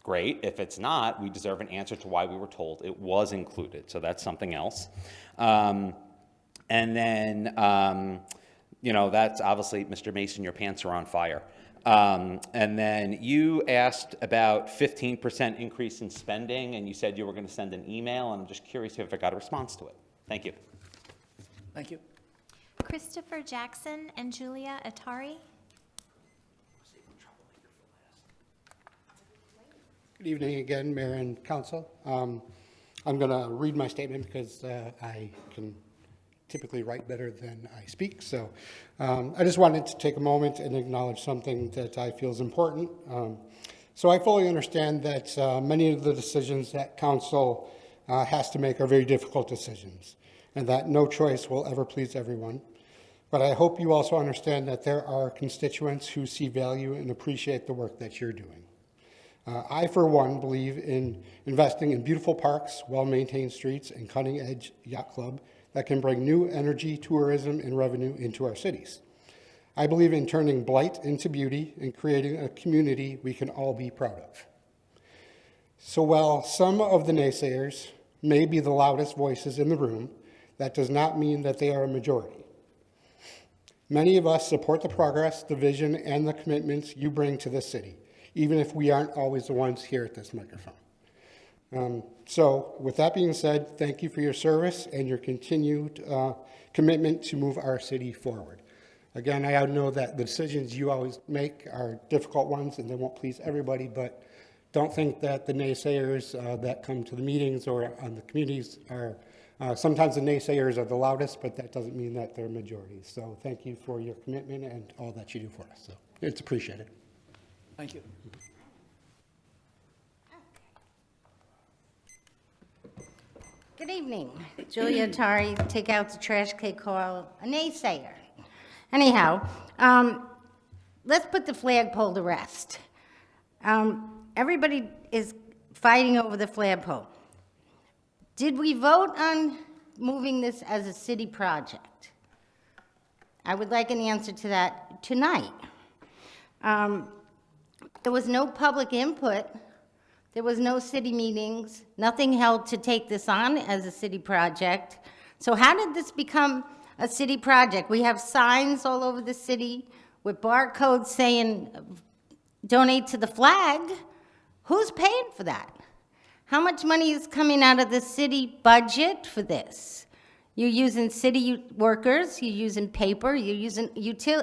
great. If it's not, we deserve an answer to why we were told it was included. So that's something else. And then, you know, that's obviously, Mr. Mason, your pants are on fire. And then you asked about 15% increase in spending, and you said you were going to send an email, and I'm just curious if I got a response to it. Thank you. Thank you. Christopher Jackson and Julia Atari. Good evening again, Mayor and Council. I'm going to read my statement because I can typically write better than I speak. So I just wanted to take a moment and acknowledge something that I feel is important. So I fully understand that many of the decisions that council has to make are very difficult decisions, and that no choice will ever please everyone. But I hope you also understand that there are constituents who see value and appreciate the work that you're doing. I, for one, believe in investing in beautiful parks, well-maintained streets, and cutting-edge yacht club that can bring new energy, tourism, and revenue into our cities. I believe in turning blight into beauty and creating a community we can all be proud of. So while some of the naysayers may be the loudest voices in the room, that does not mean that they are a majority. Many of us support the progress, the vision, and the commitments you bring to this city, even if we aren't always the ones here at this microphone. So with that being said, thank you for your service and your continued commitment to move our city forward. Again, I know that the decisions you always make are difficult ones and they won't please everybody, but don't think that the naysayers that come to the meetings or on the communities are, sometimes the naysayers are the loudest, but that doesn't mean that they're majorities. So thank you for your commitment and all that you do for us. So it's appreciated. Thank you. Good evening. Julia Atari, Take Out the Trash, Cape Coral, a naysayer. Anyhow, let's put the flagpole to rest. Everybody is fighting over the flagpole. Did we vote on moving this as a city project? I would like an answer to that tonight. There was no public input. There was no city meetings, nothing held to take this on as a city project. So how did this become a city project? We have signs all over the city with barcodes saying, donate to the flag. Who's paying for that? How much money is coming out of the city budget for this? You're using city workers, you're using paper, you're using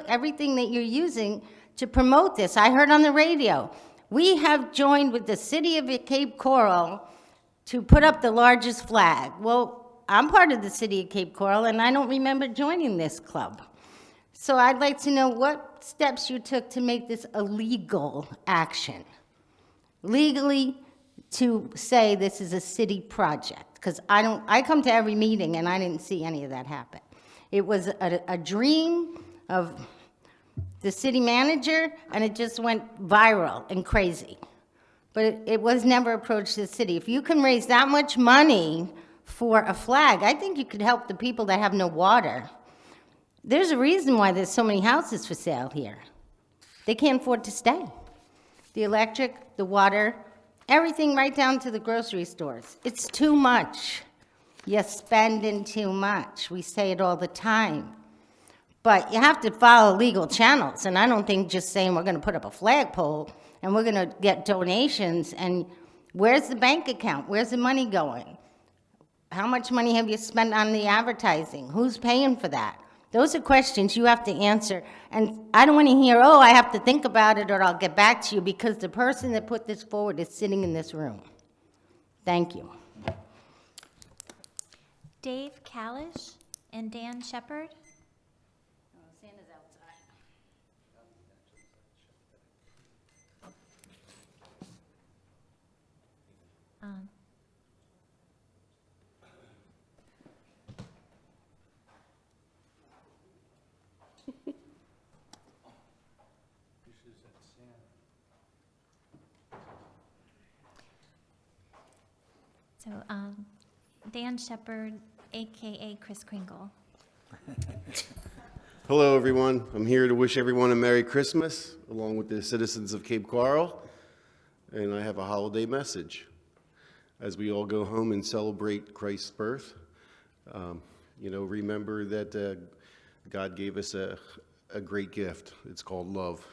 everything that you're using to promote this. I heard on the radio, we have joined with the city of Cape Coral to put up the largest flag. Well, I'm part of the city of Cape Coral, and I don't remember joining this club. So I'd like to know what steps you took to make this a legal action. Legally, to say this is a city project, because I come to every meeting and I didn't see any of that happen. It was a dream of the city manager, and it just went viral and crazy. But it was never approached the city. If you can raise that much money for a flag, I think you could help the people that have no water. There's a reason why there's so many houses for sale here. They can't afford to stay. The electric, the water, everything right down to the grocery stores. It's too much. You're spending too much. We say it all the time. But you have to follow legal channels, and I don't think just saying we're going to put up a flagpole and we're going to get donations, and where's the bank account? Where's the money going? How much money have you spent on the advertising? Who's paying for that? Those are questions you have to answer, and I don't want to hear, oh, I have to think about it or I'll get back to you, because the person that put this forward is sitting in this room. Thank you. Dave Kalish and Dan Shepard. Santa's outside. So Dan Shepard, AKA Chris Kringle. Hello, everyone. I'm here to wish everyone a Merry Christmas, along with the citizens of Cape Coral, and I have a holiday message. As we all go home and celebrate Christ's birth, remember that God gave us a great gift. It's called love.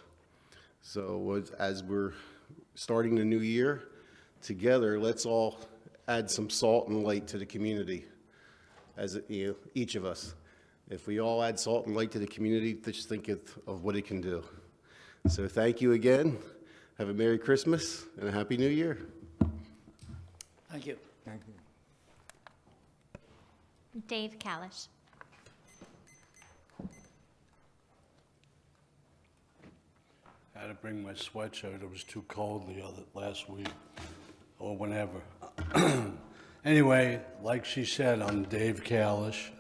So as we're starting the new year together, let's all add some salt and light to the community, as each of us. If we all add salt and light to the community, just think of what it can do. So thank you again. Have a Merry Christmas and a Happy New Year. Thank you. Thank you. Dave Kalish. to bring my sweatshirt. It was too cold last week, or whenever. Anyway, like she said, I'm Dave Kalish.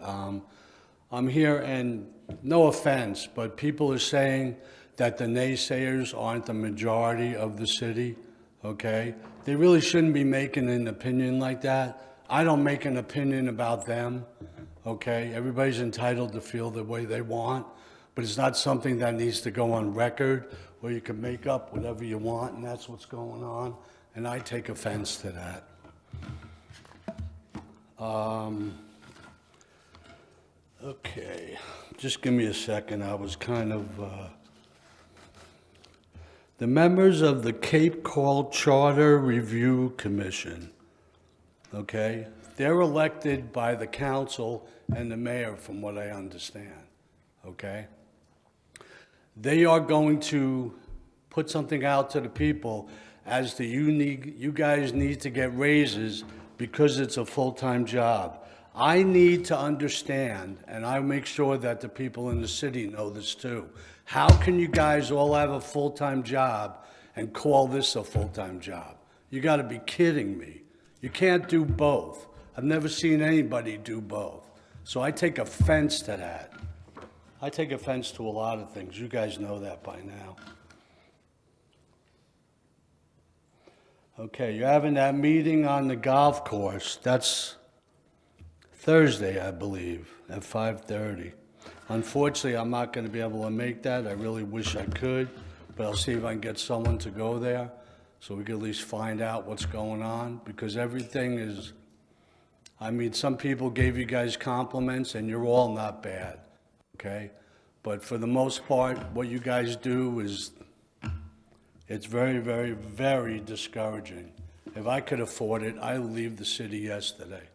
I'm here, and no offense, but people are saying that the naysayers aren't the majority of the city, okay? They really shouldn't be making an opinion like that. I don't make an opinion about them, okay? Everybody's entitled to feel the way they want, but it's not something that needs to go on record where you can make up whatever you want, and that's what's going on, and I take offense to that. Okay, just give me a second. I was kind of, the members of the Cape Cod Charter Review Commission, okay? They're elected by the council and the mayor, from what I understand, okay? They are going to put something out to the people as to you guys need to get raises because it's a full-time job. I need to understand, and I make sure that the people in the city know this too. How can you guys all have a full-time job and call this a full-time job? You gotta be kidding me. You can't do both. I've never seen anybody do both. So I take offense to that. I take offense to a lot of things. You guys know that by now. Okay, you're having that meeting on the golf course. That's Thursday, I believe, at 5:30. Unfortunately, I'm not going to be able to make that. I really wish I could, but I'll see if I can get someone to go there so we can at least find out what's going on, because everything is, I mean, some people gave you guys compliments, and you're all not bad, okay? But for the most part, what you guys do is, it's very, very, very discouraging. If I could afford it, I would leave the city yesterday.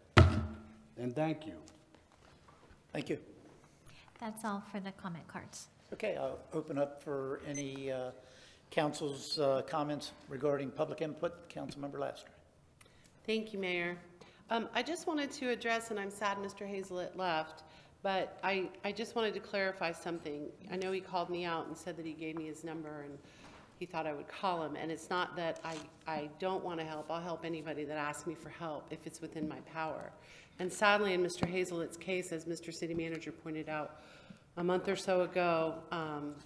And thank you. Thank you. That's all for the comment cards. Okay, I'll open up for any council's comments regarding public input. Councilmember Laster. Thank you, Mayor. I just wanted to address, and I'm sad Mr. Hazelit left, but I just wanted to clarify something. I know he called me out and said that he gave me his number and he thought I would call him, and it's not that I don't want to help. I'll help anybody that asks me for help if it's within my power. And sadly, in Mr. Hazelit's case, as Mr. City Manager pointed out a month or so ago,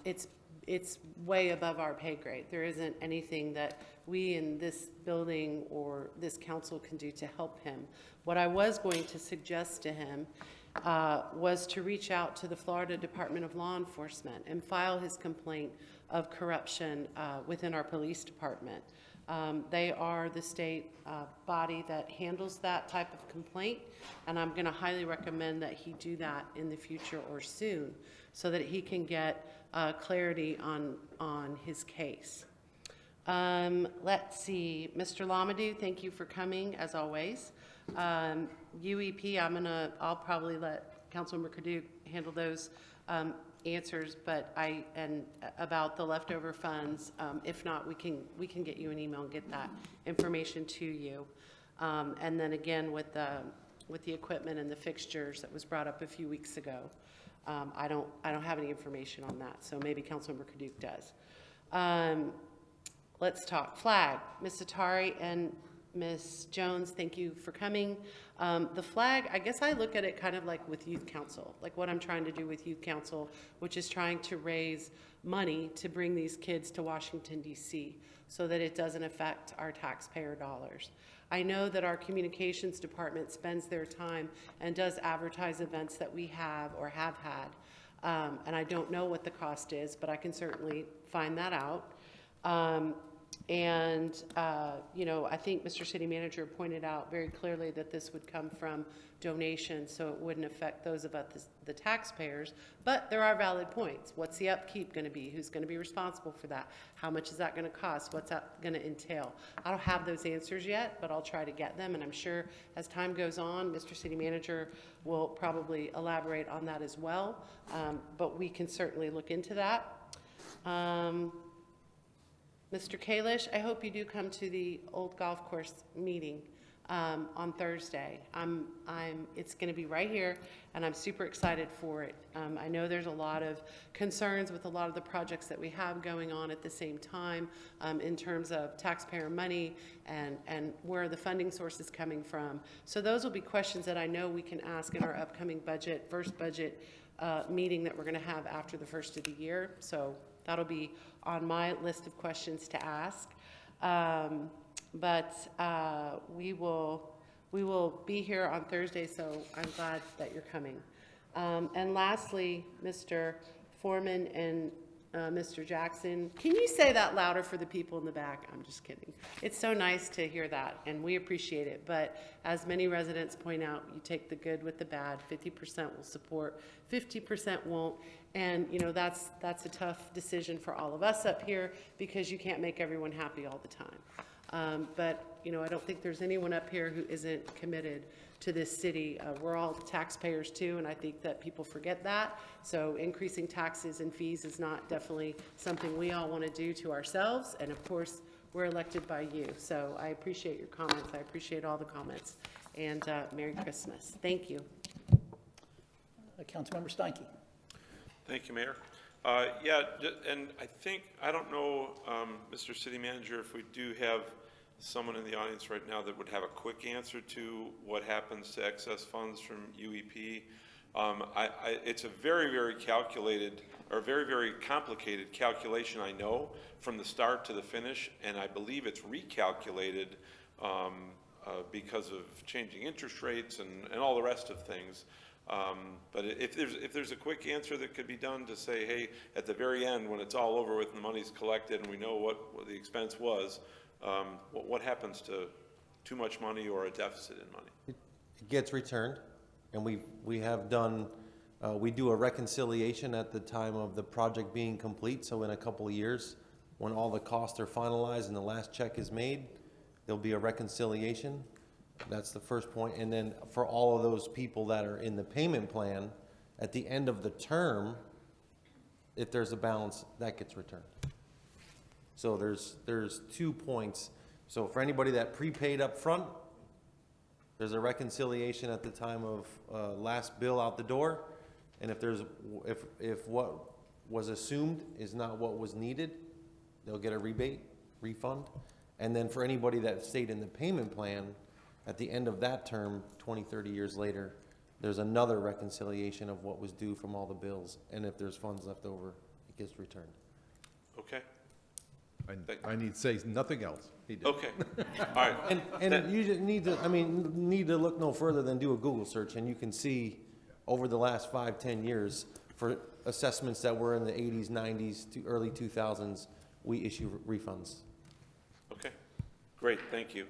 it's way above our pay grade. There isn't anything that we in this building or this council can do to help him. What I was going to suggest to him was to reach out to the Florida Department of Law Enforcement and file his complaint of corruption within our police department. They are the state body that handles that type of complaint, and I'm going to highly recommend that he do that in the future or soon so that he can get clarity on his case. Let's see, Mr. Lamadou, thank you for coming as always. UEP, I'll probably let Councilmember Kadouk handle those answers, but about the leftover funds, if not, we can get you an email and get that information to you. And then again, with the equipment and the fixtures that was brought up a few weeks ago, I don't have any information on that, so maybe Councilmember Kadouk does. Let's talk flag. Ms. Atari and Ms. Jones, thank you for coming. The flag, I guess I look at it kind of like with Youth Council, like what I'm trying to do with Youth Council, which is trying to raise money to bring these kids to Washington, D.C., so that it doesn't affect our taxpayer dollars. I know that our communications department spends their time and does advertise events that we have or have had, and I don't know what the cost is, but I can certainly find that out. You know, I think Mr. City Manager pointed out very clearly that this would come from donations, so it wouldn't affect those of us, the taxpayers, but there are valid points. What's the upkeep going to be? Who's going to be responsible for that? How much is that going to cost? What's that going to entail? I don't have those answers yet, but I'll try to get them, and I'm sure as time goes on, Mr. City Manager will probably elaborate on that as well, but we can certainly look into that. Mr. Kalish, I hope you do come to the old golf course meeting. on Thursday. It's going to be right here, and I'm super excited for it. I know there's a lot of concerns with a lot of the projects that we have going on at the same time in terms of taxpayer money and where the funding source is coming from. So those will be questions that I know we can ask in our upcoming first budget meeting that we're going to have after the first of the year. So that'll be on my list of questions to ask. But we will be here on Thursday, so I'm glad that you're coming. And lastly, Mr. Foreman and Mr. Jackson, can you say that louder for the people in the back? I'm just kidding. It's so nice to hear that, and we appreciate it. But as many residents point out, you take the good with the bad. 50% will support, 50% won't. And, you know, that's a tough decision for all of us up here because you can't make everyone happy all the time. But, you know, I don't think there's anyone up here who isn't committed to this city. We're all taxpayers too, and I think that people forget that. So increasing taxes and fees is not definitely something we all want to do to ourselves. And of course, we're elected by you. So I appreciate your comments. I appreciate all the comments. And Merry Christmas. Thank you. Councilmember Steinke. Thank you, Mayor. And I don't know, Mr. City Manager, if we do have someone in the audience right now that would have a quick answer to what happens to excess funds from UEP. It's a very, very calculated, or very, very complicated calculation, I know, from the start to the finish, and I believe it's recalculated because of changing interest rates and all the rest of things. But if there's a quick answer that could be done to say, hey, at the very end, when it's all over with and the money's collected and we know what the expense was, what happens to too much money or a deficit in money? It gets returned, and we have done, we do a reconciliation at the time of the project being complete. So in a couple of years, when all the costs are finalized and the last check is made, there'll be a reconciliation. That's the first point. And then for all of those people that are in the payment plan, at the end of the term, if there's a balance, that gets returned. So there's 2 points. So for anybody that prepaid up front, there's a reconciliation at the time of last bill out the door. And if what was assumed is not what was needed, they'll get a rebate, refund. And then for anybody that stayed in the payment plan, at the end of that term, 20, 30 years later, there's another reconciliation of what was due from all the bills. And if there's funds left over, it gets returned. Okay. I need to say nothing else. He did. Okay. All right. And you just need to look no further than do a Google search, and you can see over the last 5-10 years for assessments that were in the 80s, 90s to early 2000s, we issue refunds. Okay, great, thank you.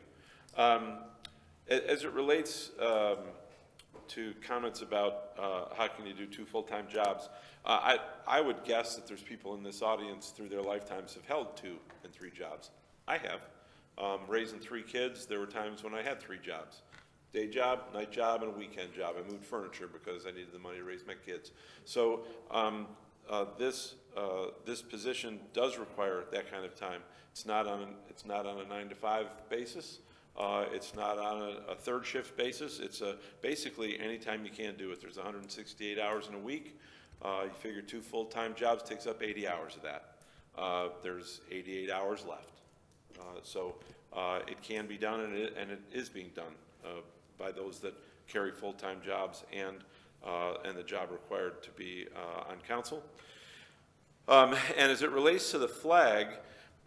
As it relates to comments about how can you do 2 full-time jobs, I would guess that there's people in this audience through their lifetimes have held 2 and 3 jobs. I have. Raising 3 kids, there were times when I had 3 jobs. Day job, night job, and a weekend job. I moved furniture because I needed the money to raise my kids. So this position does require that kind of time. It's not on a 9-to-5 basis. It's not on a third shift basis. It's basically anytime you can do it. There's 168 hours in a week. You figure 2 full-time jobs takes up 80 hours of that. There's 88 hours left. So it can be done, and it is being done by those that carry full-time jobs and the job required to be on council. And as it relates to the flag,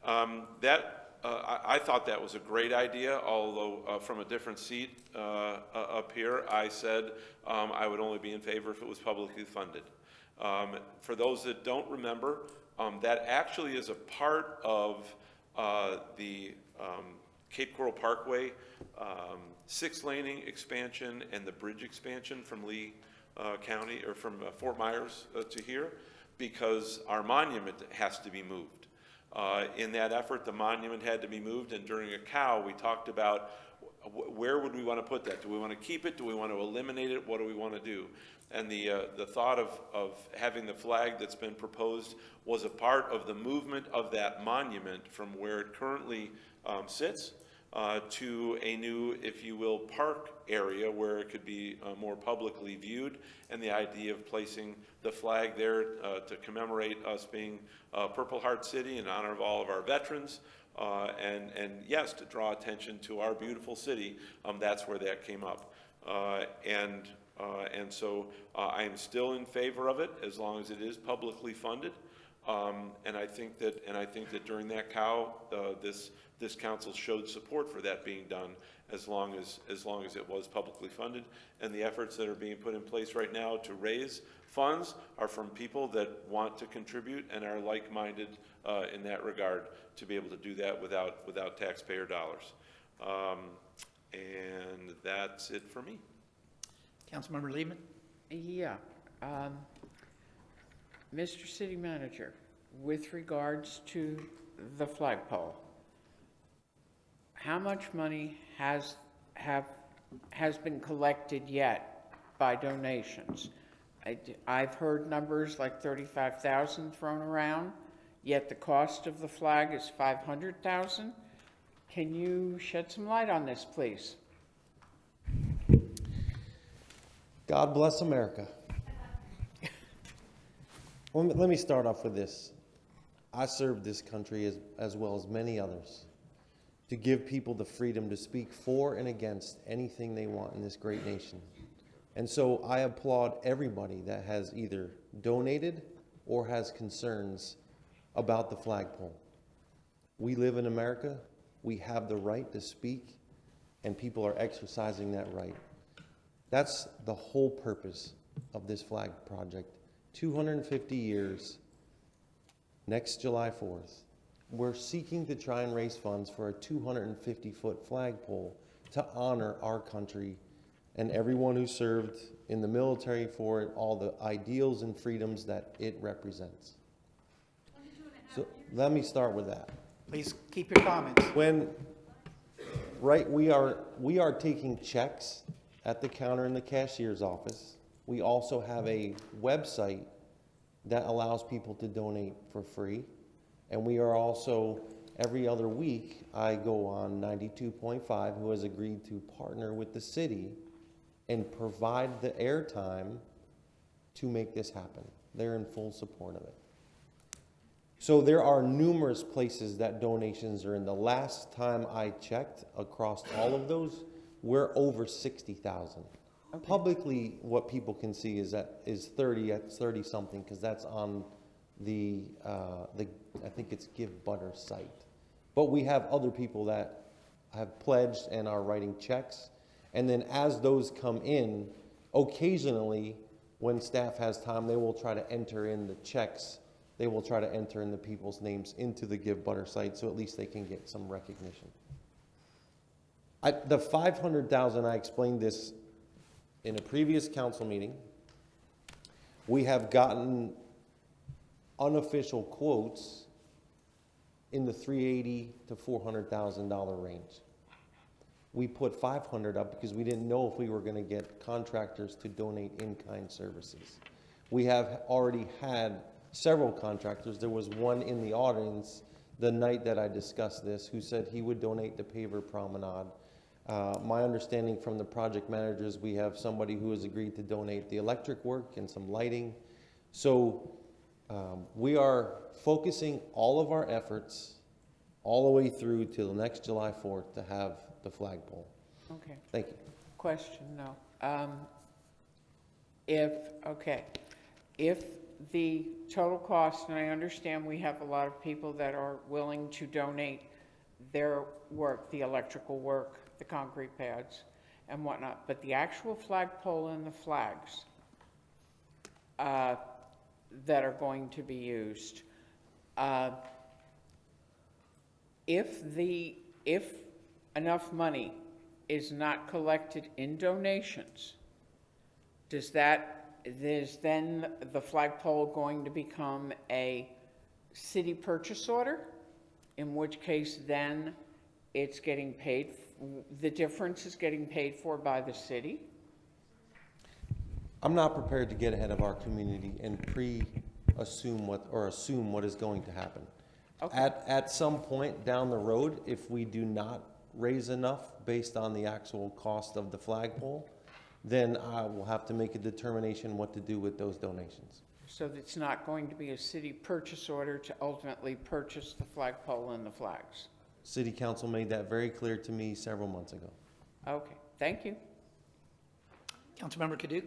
I thought that was a great idea, although from a different seat up here, I said I would only be in favor if it was publicly funded. For those that don't remember, that actually is a part of the Cape Coral Parkway 6-laning expansion and the bridge expansion from Lee County, or from Fort Myers to here, because our monument has to be moved. In that effort, the monument had to be moved, and during a COW, we talked about where would we want to put that? Do we want to keep it? Do we want to eliminate it? What do we want to do? And the thought of having the flag that's been proposed was a part of the movement of that monument from where it currently sits to a new, if you will, park area where it could be more publicly viewed, and the idea of placing the flag there to commemorate us being Purple Heart City in honor of all of our veterans, and yes, to draw attention to our beautiful city. That's where that came up. And so I am still in favor of it as long as it is publicly funded. And I think that during that this council showed support for that being done as long as it was publicly funded. And the efforts that are being put in place right now to raise funds are from people that want to contribute and are like-minded in that regard to be able to do that without taxpayer dollars. And that's it for me. Councilmember Lehman? Yeah. Mr. City Manager, with regards to the flagpole, how much money has been collected yet by donations? I've heard numbers like 35,000 thrown around, yet the cost of the flag is 500,000. Can you shed some light on this, please? God bless America. Well, let me start off with this. I serve this country as well as many others to give people the freedom to speak for and against anything they want in this great nation. And so I applaud everybody that has either donated or has concerns about the flagpole. We live in America. We have the right to speak, and people are exercising that right. That's the whole purpose of this flag project. 250 years, next July 4th. We're seeking to try and raise funds for a 250-foot flagpole to honor our country and everyone who served in the military for it, all the ideals and freedoms that it represents. So let me start with that. Please keep your comments. We are taking checks at the counter in the cashier's office. We also have a website that allows people to donate for free. And we are also, every other week, I go on 92.5, who has agreed to partner with the city and provide the airtime to make this happen. They're in full support of it. So there are numerous places that donations are in. The last time I checked across all of those, we're over 60,000. Okay. Publicly, what people can see is 30 something, because that's on the I think it's Give Butter site. But we have other people that have pledged and are writing checks. And then as those come in, occasionally, when staff has time, they will try to enter in the checks. They will try to enter in the people's names into the Give Butter site, so at least they can get some recognition. The 500,000, I explained this in a previous council meeting. We have gotten unofficial quotes in the $380,000 to $400,000 range. We put 500 up because we didn't know if we were going to get contractors to donate in-kind services. We have already had several contractors. There was one in the audience the night that I discussed this who said he would donate the paver promenade. My understanding from the project managers, we have somebody who has agreed to donate the electric work and some lighting. So we are focusing all of our efforts all the way through to the next July 4th to have the flagpole. Okay. Thank you. Question, no. If the total cost, and I understand we have a lot of people that are willing to donate their work, the electrical work, the concrete pads and whatnot, but the actual flagpole and the flags that are going to be used, if enough money is not collected in donations, is then the flagpole going to become a city purchase order? In which case then it's getting paid, the difference is getting paid for by the city? I'm not prepared to get ahead of our community and assume what is going to happen. Okay. At some point down the road, if we do not raise enough based on the actual cost of the flagpole, then I will have to make a determination what to do with those donations. So it's not going to be a city purchase order to ultimately purchase the flagpole and the flags? City Council made that very clear to me several months ago. Okay, thank you. Councilmember Kadook?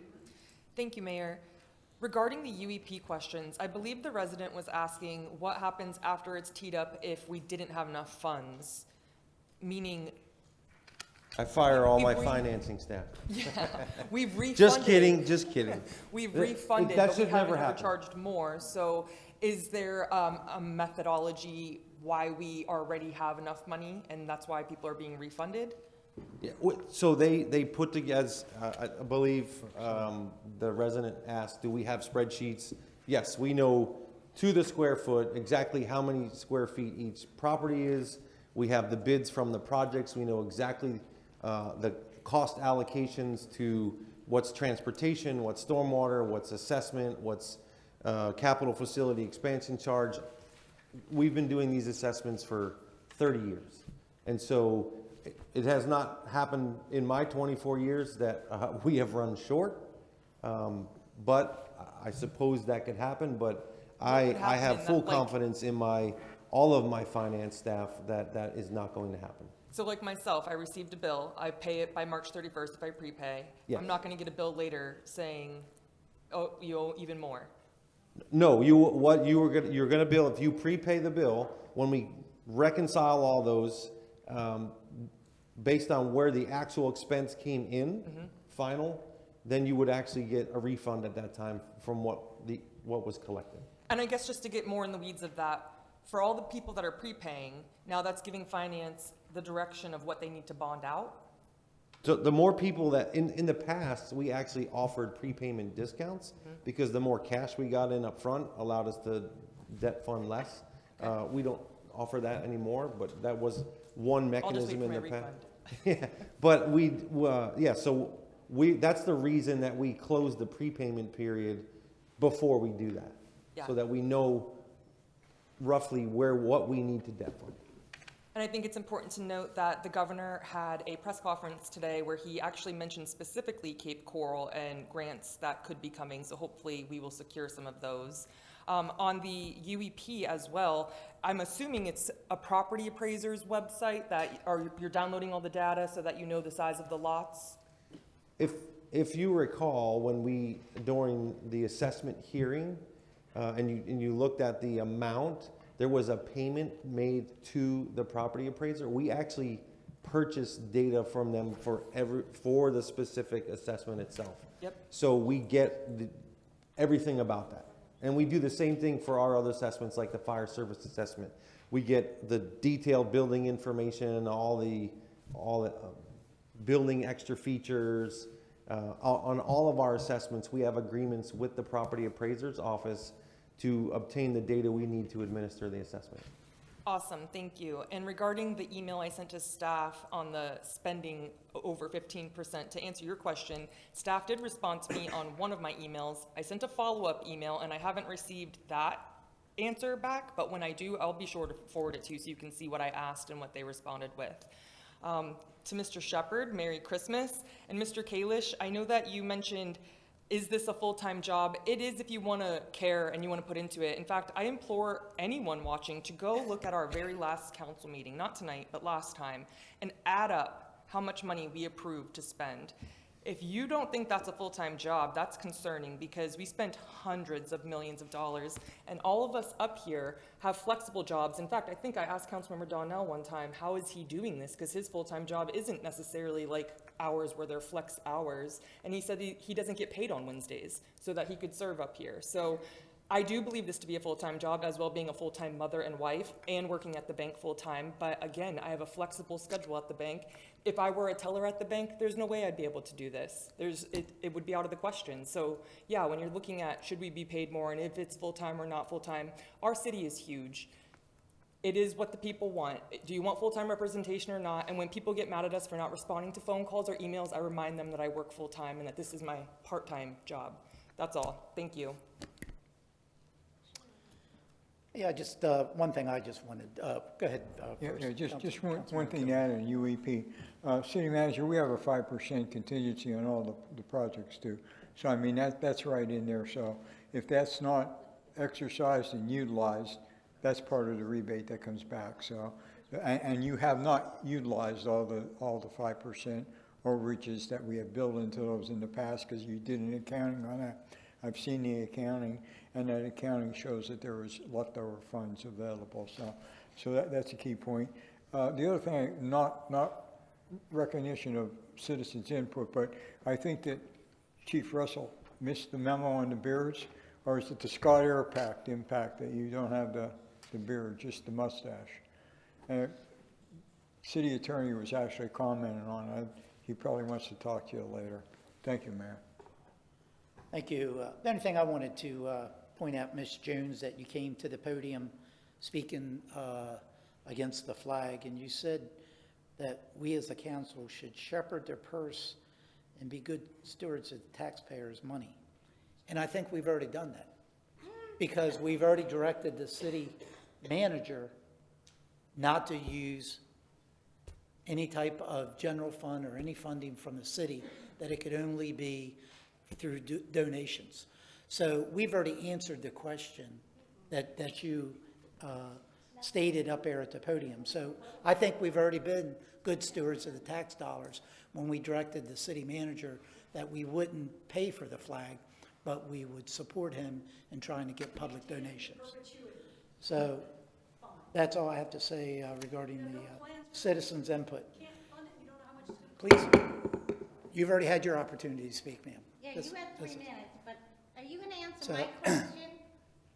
Thank you, Mayor. Regarding the UEP questions, I believe the resident was asking what happens after it's teed up if we didn't have enough funds, meaning, I fire all my We've financing staff. yeah, we've refunded. Just kidding, just kidding. We've That- refunded, that but we should never haven't ever happen. charged more. So is there a methodology why we already have enough money and that's why people are being refunded? Yeah, so they put together, I believe, the resident asked, do we have spreadsheets? Yes, we know to the square foot exactly how many square feet each property is. We have the bids from the projects. We know exactly the cost allocations to what's transportation, what's stormwater, what's assessment, what's capital facility expansion charge. We've been doing these assessments for 30 years. And so it has not happened in my 24 years that we have run short. But I suppose that could happen, but I have full confidence in all of my finance staff that that is not going to happen. So like myself, I received a bill. I pay it by March 31st if I prepay. Yes. I'm not going to get a bill later saying, oh, you owe even more. No, you're gonna bill, if you prepay the bill, when we reconcile all those, based on where the actual expense came in, final, then you would actually get a refund at that time from what was collected. And I guess just to get more in the weeds of that, for all the people that are prepaying, now that's giving finance the direction of what they need to bond out. So the more people that, in the past, we actually offered prepayment discounts because the more cash we got in up front allowed us to debt fund less. We don't offer that anymore, but that was one mechanism in the past. Yeah, but that's the reason that we closed the prepayment period before we do that. Yeah. So that we know roughly what we need to debt fund. And I think it's important to note that the governor had a press conference today where he actually mentioned specifically Cape Coral and grants that could be coming, so hopefully we will secure some of those. On the UEP as well, I'm assuming it's a property appraiser's website that you're downloading all the data so that you know the size of the lots? If you recall, during the assessment hearing, and you looked at the amount, there was a payment made to the property appraiser. We actually purchased data from them for the specific assessment itself. Yep. So we get everything about that. And we do the same thing for our other assessments, like the fire service assessment. We get the detailed building information, all the building extra features. On all of our assessments, we have agreements with the property appraiser's office to obtain the data we need to administer the assessment. Awesome, thank you. And regarding the email I sent to staff on the spending over 15%, to answer your question, staff did respond to me on one of my emails. I sent a follow-up email and I haven't received that answer back, but when I do, I'll be sure to forward it to you so you can see what I asked and what they responded with. To Mr. Shepherd, Merry Christmas. And Mr. Kalish, I know that you mentioned, is this a full-time job? It is if you want to care and you want to put into it. In fact, I implore anyone watching to go look at our very last council meeting, not tonight, but last time, and add up how much money we approved to spend. If you don't think that's a full-time job, that's concerning because we spent hundreds of millions of dollars and all of us up here have flexible jobs. In fact, I think I asked Councilmember Donnell one time, how is he doing this? Because his full-time job isn't necessarily like hours where they're flex hours. And he said he doesn't get paid on Wednesdays so that he could serve up here. So I do believe this to be a full-time job, as well being a full-time mother and wife and working at the bank full-time. But again, I have a flexible schedule at the bank. If I were a teller at the bank, there's no way I'd be able to do this. It would be out of the question. So yeah, when you're looking at should we be paid more and if it's full-time or not full-time, our city is huge. It is what the people want. Do you want full-time representation or not? And when people get mad at us for not responding to phone calls or emails, I remind them that I work full-time and that this is my part-time job. That's all. Thank you. Yeah, just, one thing I just wanted, go ahead. Yeah, first, yeah, just one Councilmember thing to add on UEP. City manager, we have a 5% contingency on all the projects too. So I mean, that's right in there. So if that's not exercised and utilized, that's part of the rebate that comes back. So, and you have not utilized all the 5% overages that we have built into those in the past because you did an accounting on that. I've seen the accounting, and that accounting shows that there was leftover funds available. So that's a key point. The other thing, not recognition of citizens' input, but I think that Chief Russell missed the memo on the beards, or is it the Scott Air Pact impact that you don't have the beard, just the mustache? City attorney was actually commenting on it. He probably wants to talk to you later. Thank you, Mayor. Thank you. The only thing I wanted to point out, Ms. Jones, that you came to the podium speaking against the flag, and you said that we as a council should shepherd their purse and be good stewards of the taxpayers' money. And I think we've already done that, because we've already directed the city manager not to use any type of general fund or any funding from the city, that it could only be through donations. So we've already answered the question that you stated up there at the podium. So I think we've already been good stewards of the tax dollars when we directed the city manager that we wouldn't pay for the flag, but we would support him in trying to get public donations. So that's all I have to say regarding the citizens' input. Please, you've already had your opportunity to speak, ma'am. Yeah, you had 3 minutes, but are you going to answer So- my question?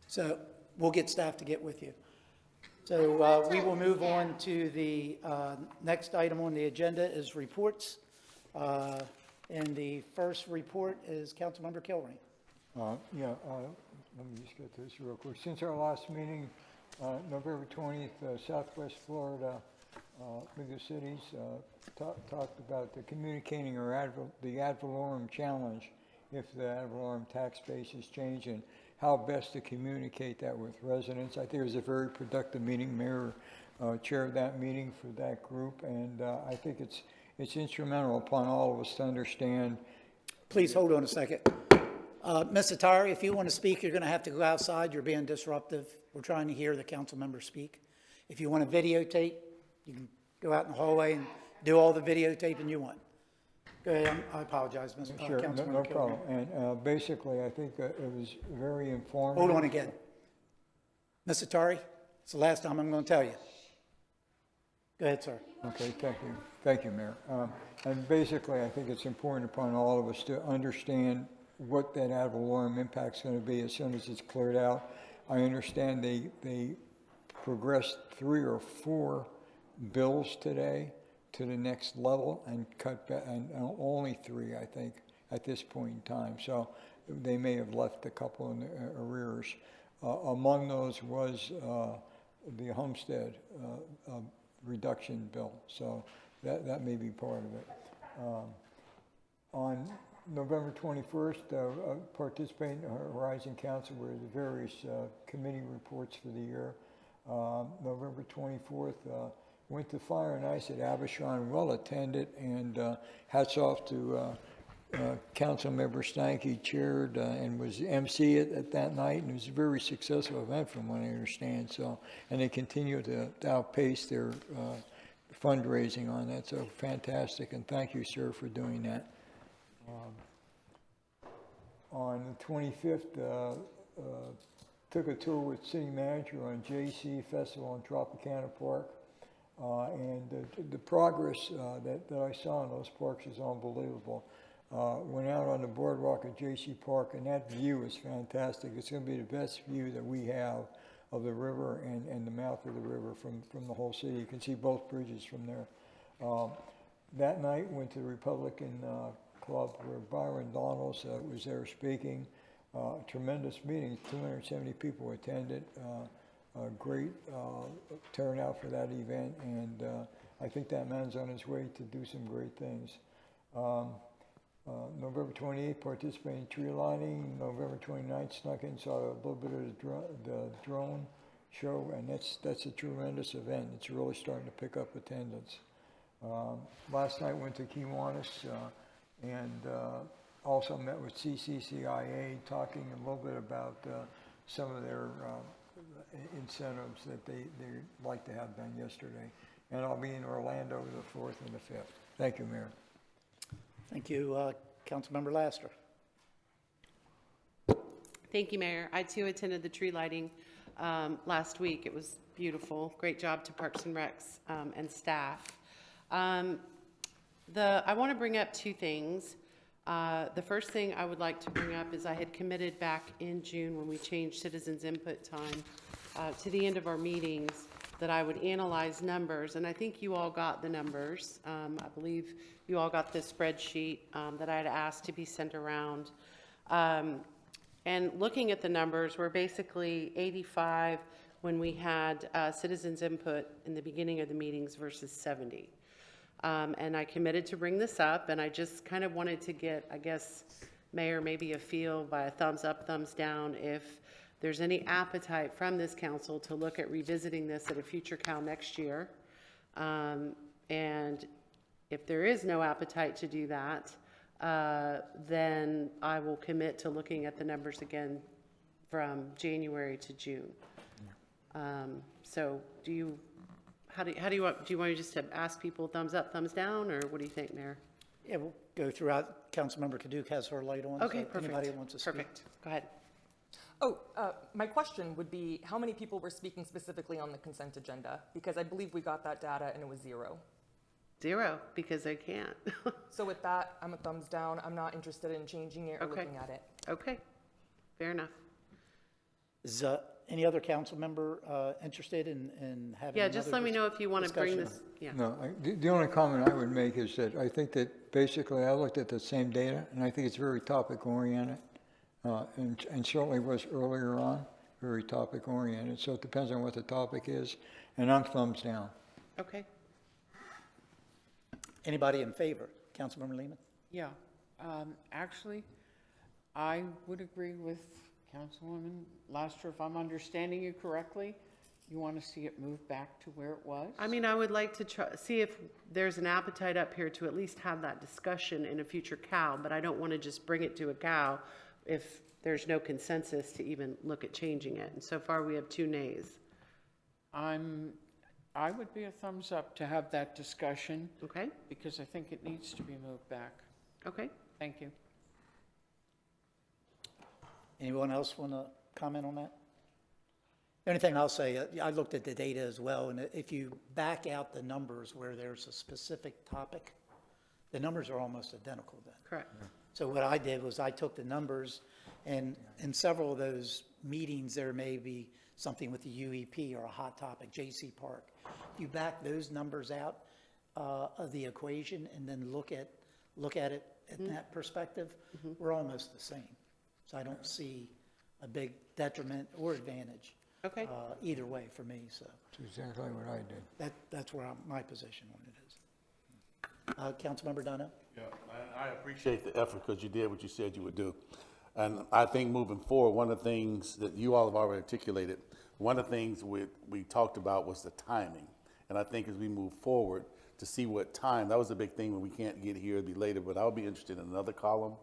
So we'll get staff to get with you. So we will move on to the next item on the agenda is reports. And the first report is Councilmember Kilrain. Yeah, let me just get this real quick. Since our last meeting, November 20th, Southwest Florida League of Cities talked about the communicating or the ad valorem challenge if the ad valorem tax base is changed, and how best to communicate that with residents. I think it was a very productive meeting. Mayor chaired that meeting for that group, and I think it's instrumental upon all of us to understand. Please hold on a second. Ms. Atari, if you want to speak, you're going to have to go outside. You're being disruptive. We're trying to hear the council member speak. If you want to videotape, you can go out in the hallway and do all the videotaping you want. Go ahead. I apologize, Ms. Sure, Councilmember no Kilrain. problem. And basically, I think it was very informative. Hold on again. Ms. Atari, it's the last time I'm going to tell you. Go ahead, sir. Okay, thank you. Thank you, Mayor. And basically, I think it's important upon all of us to understand what that ad valorem impact's going to be as soon as it's cleared out. I understand they progressed 3 or 4 bills today to the next level and cut back, and only 3, I think, at this point in time. So they may have left a couple in the arrears. Among those was the homestead reduction bill. So that may be part of it. On November 21st, participating in the Horizon Council were the various committee reports for the year. November 24th, went to Fire and Ice at Abishon, well attended, and hats off to Councilmember Steinke, chaired and was MC at that night, and it was a very successful event from what I understand. So, and they continue to outpace their fundraising on that, so fantastic, and thank you, sir, for doing that. On the 25th, took a tour with City Manager on JC Festival in Tropicana Park. And the progress that I saw in those parks is unbelievable. Went out on the boardwalk at JC Park, and that view is fantastic. It's going to be the best view that we have of the river and the mouth of the river from the whole city. You can see both bridges from there. That night, went to the Republican Club where Byron Donalds was there speaking. Tremendous meeting, 270 people attended. A great turnout for that event, and I think that man's on his way to do some great things. November 28th, participating in tree lighting. November 29th, snuck in, saw a little bit of the drone show, and that's a tremendous event. It's really starting to pick up attendance. Last night went to Kiwanis, and also met with CCCIA, talking a little bit about some of their incentives that they'd like to have done yesterday. And I'll be in Orlando the 4th and the 5th. Thank you, Mayor. Thank you, Councilmember Laster. Thank you, Mayor. I too attended the tree lighting last week. It was beautiful. Great job to Parks and Recs and staff. I want to bring up two things. The first thing I would like to bring up is I had committed back in June when we changed citizens input time to the end of our meetings that I would analyze numbers, and I think you all got the numbers. I believe you all got the spreadsheet that I had asked to be sent around. And looking at the numbers, we're basically 85 when we had citizens input in the beginning of the meetings versus 70. And I committed to bring this up, and I just kind of wanted to get, I guess, Mayor, maybe a feel by a thumbs up, thumbs down, if there's any appetite from this council to look at revisiting this at a future CAL next year. And if there is no appetite to do that, then I will commit to looking at the numbers again from January to June. So how do you want me just to ask people thumbs up, thumbs down, or what do you think, Mayor? Yeah, we'll go throughout. Councilmember Kaduke has her light on. Okay, so perfect. Anybody that wants to speak? Perfect. Go ahead. Oh, my question would be, how many people were speaking specifically on the consent agenda? Because I believe we got that data and it was 0. 0, because I can't. So with that, I'm a thumbs down. I'm not interested in changing it or Okay. looking at it. Okay, fair enough. Is any other council member interested in having Yeah, just let me know if you want to bring discussion? this, yeah. No, the only comment I would make is that I think that basically I looked at the same data, and I think it's very topic-oriented, and certainly was earlier on, very topic-oriented. So it depends on what the topic is, and I'm thumbs down. Okay. Anybody in favor? Councilmember Lehman? Yeah, actually, I would agree with Councilwoman Laster. If I'm understanding you correctly, you want to see it move back to where it was? I mean, I would like to see if there's an appetite up here to at least have that discussion in a future CAL, but I don't want to just bring it to a CAL if there's no consensus to even look at changing it. And so far, we have 2 nays. I would be a thumbs up to have that discussion. Okay. Because I think it needs to be moved back. Okay. Thank you. Anyone else want to comment on that? The only thing I'll say, I looked at the data as well, and if you back out the numbers where there's a specific topic, the numbers are almost identical then. Correct. So what I did was I took the numbers, and in several of those meetings, there may be something with the UEP or a hot topic, J.C. Park. If you back those numbers out of the equation and then look at it in that perspective, we're almost the same. So I don't see a big detriment or advantage either way for me. So That's exactly what I did. that's where my position on it is. Councilmember Donnell? Yeah, I appreciate the effort because you did what you said you would do. And I think moving forward, one of the things that you all have already articulated, one of the things we talked about was the timing. And I think as we move forward to see what time, that was a big thing when we can't get here, it'll be later, but I'll be interested in another column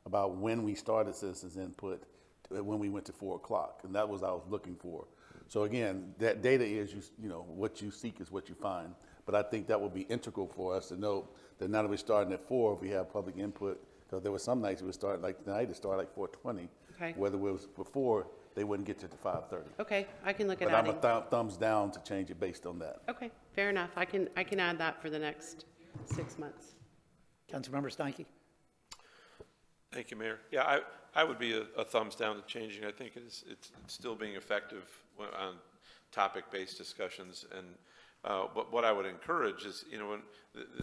about when we started citizens input, when we went to 4 o'clock. And that was what I was looking for. So again, that data is, you know, what you seek is what you find. But I think that will be integral for us to know that now that we're starting at 4, if we have public input, because there were some nights we would start like tonight, it started like 4:20. Okay. Whether it was before, they wouldn't get to the 5:30. Okay, I can look at But I'm adding. a thumbs down to change it based on that. Okay, fair enough. I can add that for the next 6 months. Councilmember Steinke? Thank you, Mayor. Yeah, I would be a thumbs down to changing. I think it's still being effective on topic-based discussions. And but what I would encourage is, you know, when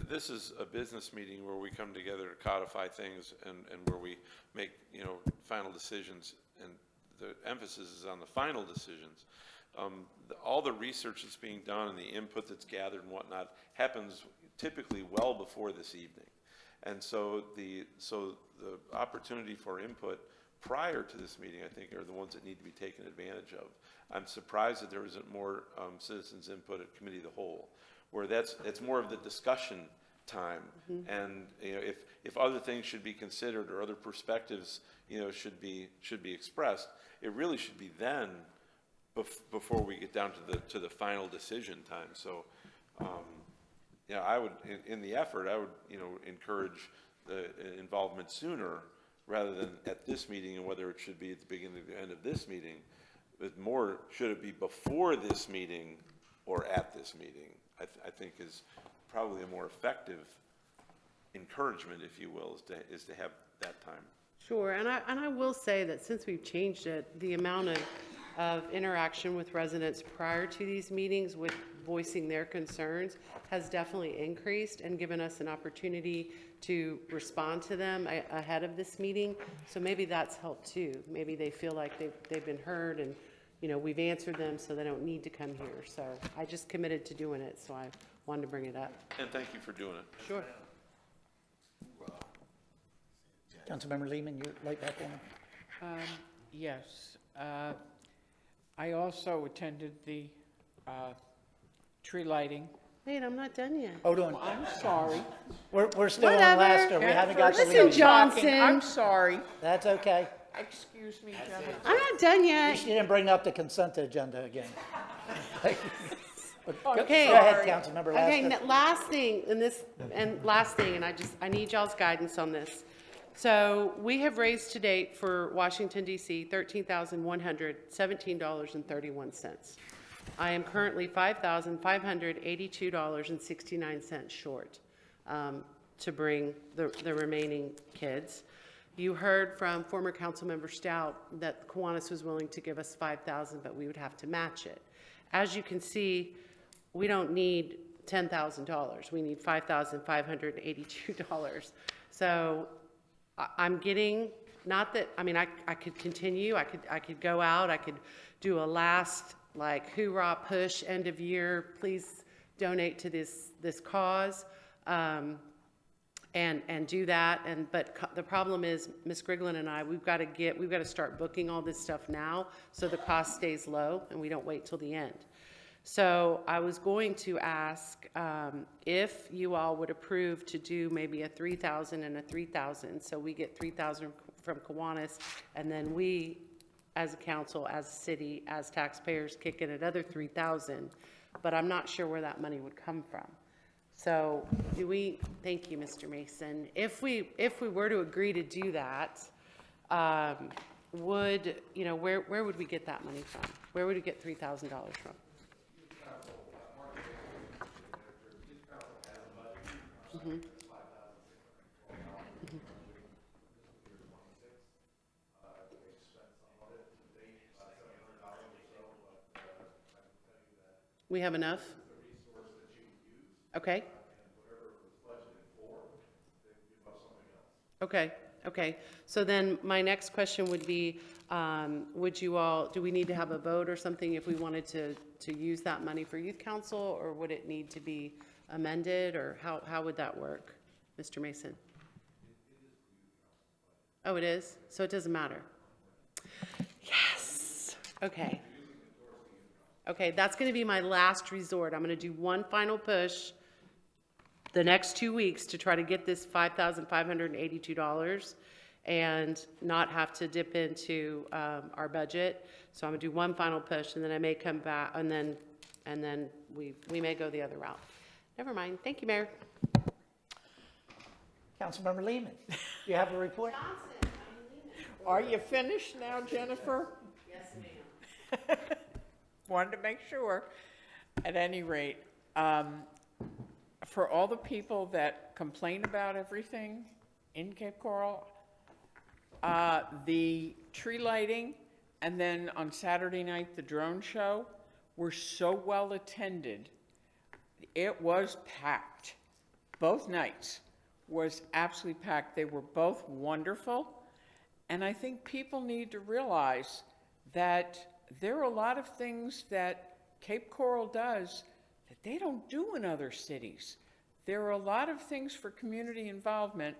this is a business meeting where we come together to codify things and where we make, you know, final decisions, and the emphasis is on the final decisions. All the research that's being done and the input that's gathered and whatnot happens typically well before this evening. And so the opportunity for input prior to this meeting, I think, are the ones that need to be taken advantage of. I'm surprised that there isn't more citizens input at committee of the whole, where that's more of the discussion time. And, you know, if other things should be considered or other perspectives, you know, should be expressed, it really should be then before we get down to the final decision time. So, yeah, I would, in the effort, I would, you know, encourage the involvement sooner rather than at this meeting, and whether it should be at the beginning or the end of this meeting. But more, should it be before this meeting or at this meeting, I think is probably a more effective encouragement, if you will, is to have that time. Sure, and I will say that since we've changed it, the amount of interaction with residents prior to these meetings with voicing their concerns has definitely increased and given us an opportunity to respond to them ahead of this meeting. So maybe that's helped too. Maybe they feel like they've been heard and, you know, we've answered them so they don't need to come here. So I just committed to doing it, so I wanted to bring it up. And thank you for doing it. Sure. Councilmember Lehman, you're right back on. Yes. I also attended the tree lighting. Wait, I'm not done yet. Hold on. I'm sorry. We're still on Whatever. Laster. We haven't got the Listen, lead. Johnson. I'm sorry. That's okay. Excuse me, Jennifer. I'm not done yet. You didn't bring up the consent agenda again. Okay. Go ahead, Councilmember Laster. Okay, last thing, and I need y'all's guidance on this. So we have raised to date for Washington DC, $13,117.31. I am currently $5,582.69 short to bring the remaining kids. You heard from former Councilmember Stout that Kiwanis was willing to give us $5,000, but we would have to match it. As you can see, we don't need $10,000. We need $5,582. So I'm getting, not that, I mean, I could continue, I could go out, I could do a last, like, hoorah push, end of year, please donate to this cause, and do that. But the problem is, Ms. Griglin and I, we've got to start booking all this stuff now so the cost stays low and we don't wait till the end. So I was going to ask if you all would approve to do maybe a 3,000 and a 3,000. So we get 3,000 from Kiwanis, and then we, as a council, as a city, as taxpayers, kick in another 3,000. But I'm not sure where that money would come from. So thank you, Mr. Mason. If we were to agree to do that, where would we get that money from? Where would we get $3,000 from? Mm-hmm. We have enough? Okay. Okay. So then my next question would be, do we need to have a vote or something if we wanted to use that money for youth council, or would it need to be amended, or how would that work, Mr. Mason? Oh, it is? So it doesn't matter? Yes. Okay. Okay, that's going to be my last resort. I'm going to do one final push the next 2 weeks to try to get this $5,582 and not have to dip into our budget. So I'm going to do one final push, and then I may come back, and then we may go the other route. Never mind. Thank you, Mayor. Councilmember Lehman, you have a report? Are you finished now, Jennifer? Yes, ma'am. Wanted to make sure. At any rate, for all the people that complain about everything in Cape Coral, the tree lighting and then on Saturday night, the drone show were so well attended. It was packed. Both nights was absolutely packed. They were both wonderful. And I think people need to realize that there are a lot of things that Cape Coral does that they don't do in other cities. There are a lot of things for community involvement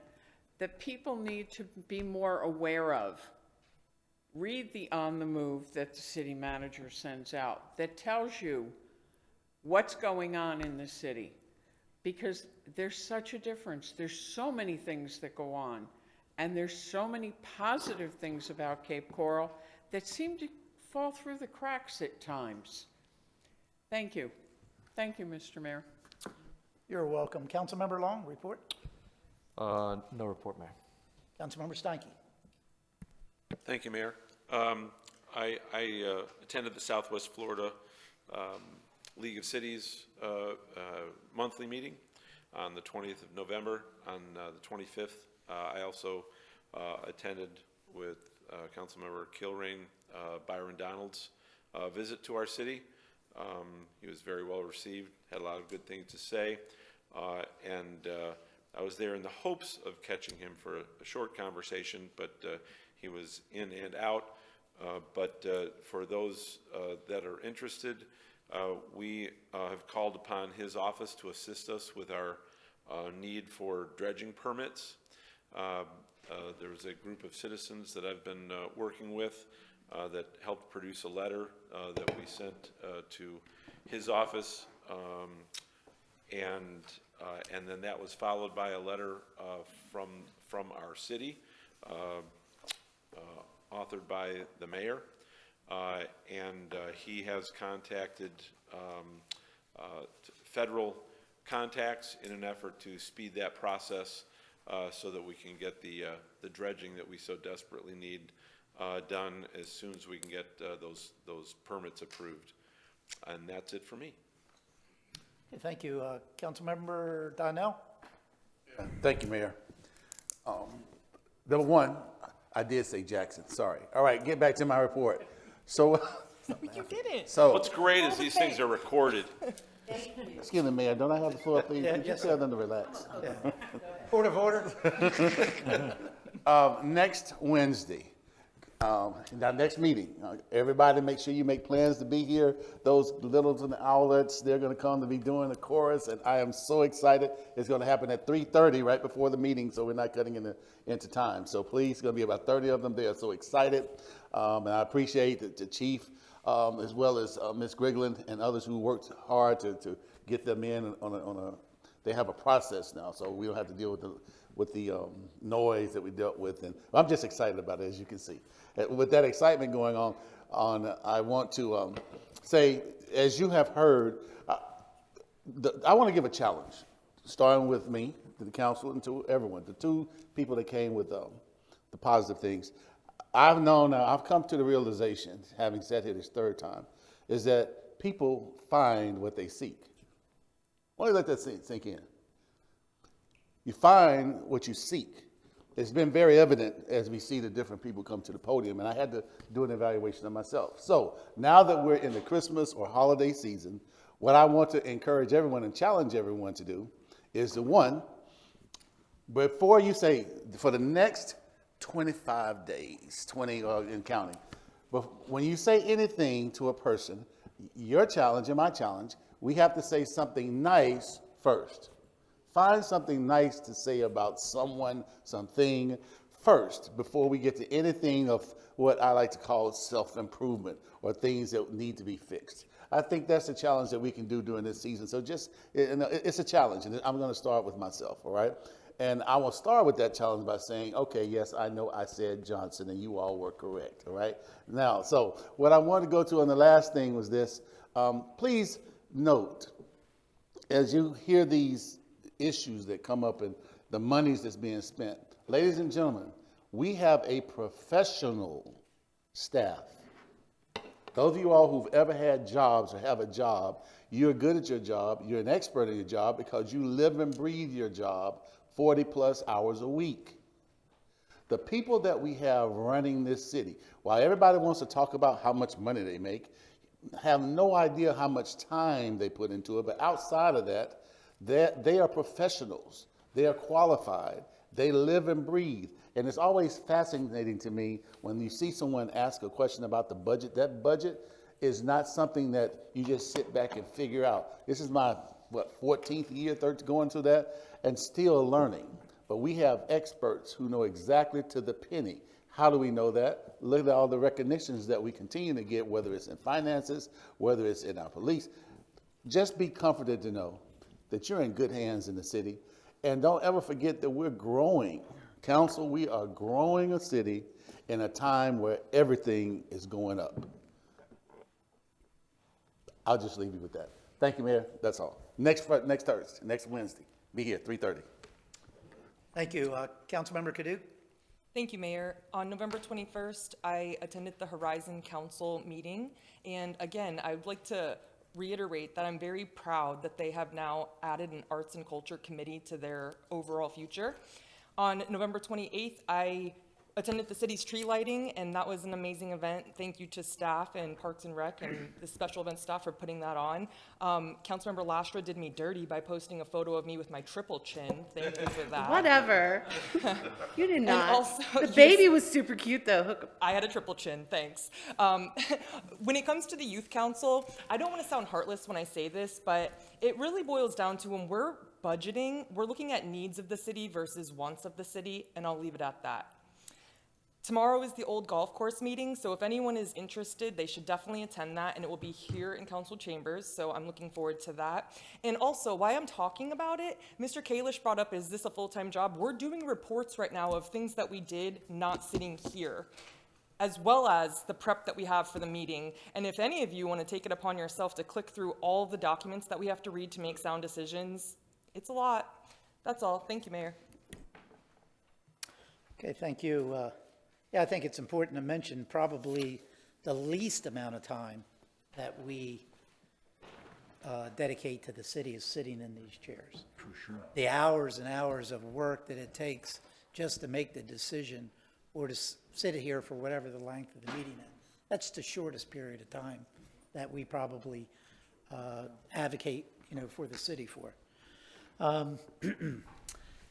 that people need to be more aware of. read the on the move that the city manager sends out that tells you what's going on in the city. Because there's such a difference. There's so many things that go on, and there's so many positive things about Cape Coral that seem to fall through the cracks at times. Thank you. Thank you, Mr. Mayor. You're welcome. Councilmember Long, report. No report, Mayor. Councilmember Steinke. Thank you, Mayor. I attended the Southwest Florida League of Cities monthly meeting on the 20th of November. On the 25th, I also attended with Councilmember Kilrain, Byron Donald's visit to our city. He was very well received, had a lot of good things to say, and I was there in the hopes of catching him for a short conversation, but he was in and out. But for those that are interested, we have called upon his office to assist us with our need for dredging permits. There was a group of citizens that I've been working with that helped produce a letter that we sent to his office, and then that was followed by a letter from our city, authored by the mayor, and he has contacted federal contacts in an effort to speed that process so that we can get the dredging that we so desperately need done as soon as we can get those permits approved. And that's it for me. Okay, thank you. Councilmember Donnell? Thank you, Mayor. Number one, I did say Jackson, sorry. All right, get back to my report. So. You didn't. So. What's great is these things are recorded. Excuse me, Mayor, don't I have the floor, please? Yeah, Could you yes, tell them to relax? Yeah. Point of order. Next Wednesday, our next meeting, everybody make sure you make plans to be here. Those littles and the owlets, they're gonna come to be doing the chorus, and I am so excited. It's gonna happen at 3:30 right before the meeting, so we're not cutting into time. So please, it's gonna be about 30 of them there, so excited. And I appreciate the chief, as well as Ms. Grigland and others who worked hard to get them in they have a process now, so we don't have to deal with the noise that we dealt with. And I'm just excited about it, as you can see. With that excitement going on, I want to say, as you have heard, I want to give a challenge, starting with me, to the council, and to everyone, the two people that came with the positive things. I've come to the realization, having sat here this third time, is that people find what they seek. Why don't you let that sink in? You find what you seek. It's been very evident as we see the different people come to the podium, and I had to do an evaluation of myself. So now that we're in the Christmas or holiday season, what I want to encourage everyone and challenge everyone to do is to, one, before you say, for the next 25 days, 20 in counting, but when you say anything to a person, your challenge and my challenge, we have to say something nice first. Find something nice to say about someone, something first before we get to anything of what I like to call self-improvement or things that need to be fixed. I think that's a challenge that we can do during this season. So it's a challenge, and I'm going to start with myself, all right? And I will start with that challenge by saying, okay, yes, I know I said Johnson, and you all were correct, all right? Now, so what I wanted to go to on the last thing was this. Please note, as you hear these issues that come up and the monies that's being spent, ladies and gentlemen, we have a professional staff. Those of you all who've ever had jobs or have a job, you're good at your job, you're an expert at your job because you live and breathe your job 40 plus hours a week. The people that we have running this city, while everybody wants to talk about how much money they make, have no idea how much time they put into it, but outside of that, they are professionals, they are qualified, they live and breathe. And it's always fascinating to me when you see someone ask a question about the budget. That budget is not something that you just sit back and figure out. This is my, 14th year, going through that, and still learning. But we have experts who know exactly to the penny How do we know that? Look at all the recognitions that we continue to get, whether it's in finances, whether it's in our police. Just be comforted to know that you're in good hands in the city. And don't ever forget that we're growing. Council, we are growing a city in a time where everything is going up. I'll just leave you with that. Thank you, Mayor. That's all. Next Thursday, next Wednesday, be here, 3:30. Thank you. Councilmember Kadook? Thank you, Mayor. On November 21st, I attended the Horizon Council meeting. And again, I would like to reiterate that I'm very proud that they have now added an Arts and Culture Committee to their overall future. On November 28th, I attended the city's tree lighting, and that was an amazing event. Thank you to staff and Parks and Rec and the special event staff for putting that on. Councilmember Lastra did me dirty by posting a photo of me with my triple chin. Thank you for that. Whatever. You did And not. also, The yes. baby was super cute, though. I had a triple chin, thanks. When it comes to the youth council, I don't want to sound heartless when I say this, but it really boils down to when we're budgeting, we're looking at needs of the city versus wants of the city, and I'll leave it at that. Tomorrow is the old golf course meeting, so if anyone is interested, they should definitely attend that, and it will be here in council chambers, so I'm looking forward to that. And also, why I'm talking about it, Mr. Kalish brought up, is this a full-time job? We're doing reports right now of things that we did not sitting here, as well as the prep that we have for the meeting. And if any of you want to take it upon yourself to click through all the documents that we have to read to make sound decisions, it's a lot. That's all. Thank you, Mayor. Okay, thank you. Yeah, I think it's important to mention probably the least amount of time that we dedicate to the city is sitting in these chairs. For sure. The hours and hours of work that it takes just to make the decision or to sit here for whatever the length of the meeting is. That's the shortest period of time that we probably advocate, for the city for.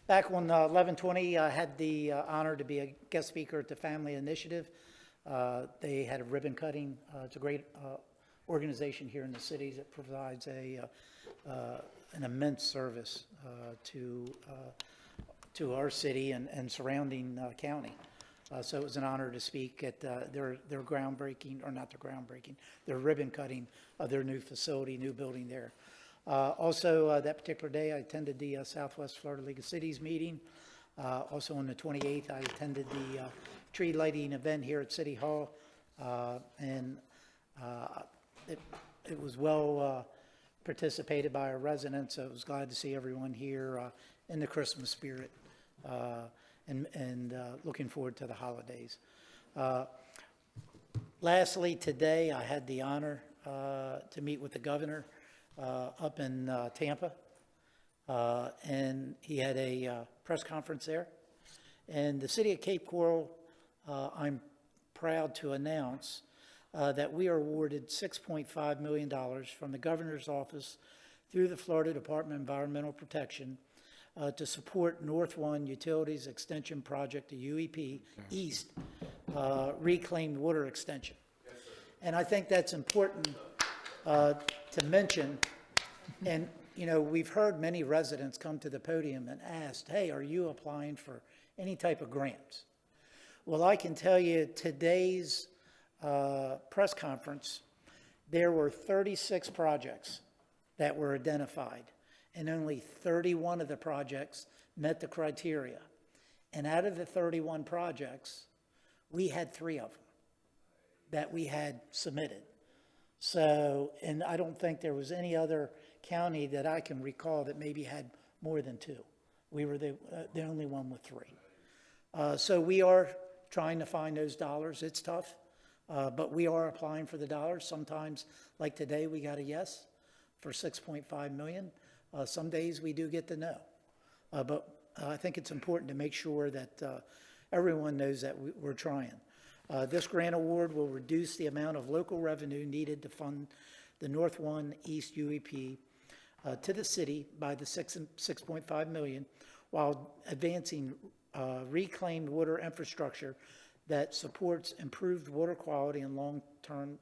Back on 11/20, I had the honor to be a guest speaker at the Family Initiative. They had a ribbon cutting. It's a great organization here in the city that provides an immense service to our city and surrounding county. So it was an honor to speak at their groundbreaking, or not their groundbreaking, their ribbon cutting of their new facility, new building there. Also, that particular day, I attended the Southwest Florida League of Cities meeting. Also on the 28th, I attended the tree lighting event here at City Hall. And it was well participated by our residents. So I was glad to see everyone here in the Christmas spirit and looking forward to the holidays. Lastly, today, I had the honor to meet with the governor up in Tampa, and he had a press conference there. And the city of Cape Coral, I'm proud to announce that we are awarded $6.5 million from the governor's office through the Florida Department of Environmental Protection to support North One Utilities Extension Project, the UEP East Reclaimed Water Extension. And I think that's important to mention. And, we've heard many residents come to the podium and asked, hey, are you applying for any type of grants? Well, I can tell you today's press conference, there were 36 projects that were identified, and only 31 of the projects met the criteria. And out of the 31 projects, we had 3 of them that we had submitted. So, and I don't think there was any other county that I can recall that maybe had more than 2. We were the only one with 3. So we are trying to find those dollars. It's tough, but we are applying for the dollars. Sometimes, like today, we got a yes for $6.5 million. Some days we do get the no. But I think it's important to make sure that everyone knows that we're trying. This grant award will reduce the amount of local revenue needed to fund the North One East UEP to the city by the $6.5 million, while advancing reclaimed water infrastructure that supports improved water quality and long-term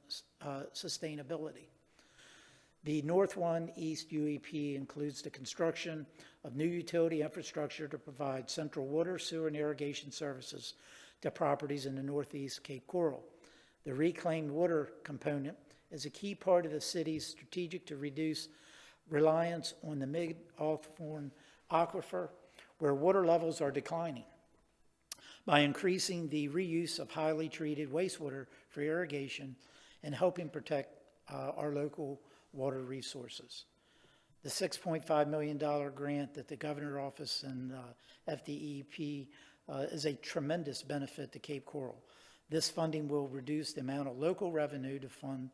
sustainability. The North One East UEP includes the construction of new utility infrastructure to provide central water, sewer, and irrigation services to properties in the northeast Cape Coral. The reclaimed water component is a key part of the city's strategic to reduce reliance on the Mid-Hawthorne Aquifer, where water levels are declining, by increasing the reuse of highly treated wastewater for irrigation and helping protect our local water resources. The $6.5 million grant that the Governor's Office and FDEP is a tremendous benefit to Cape Coral. This funding will reduce the amount of local revenue to fund,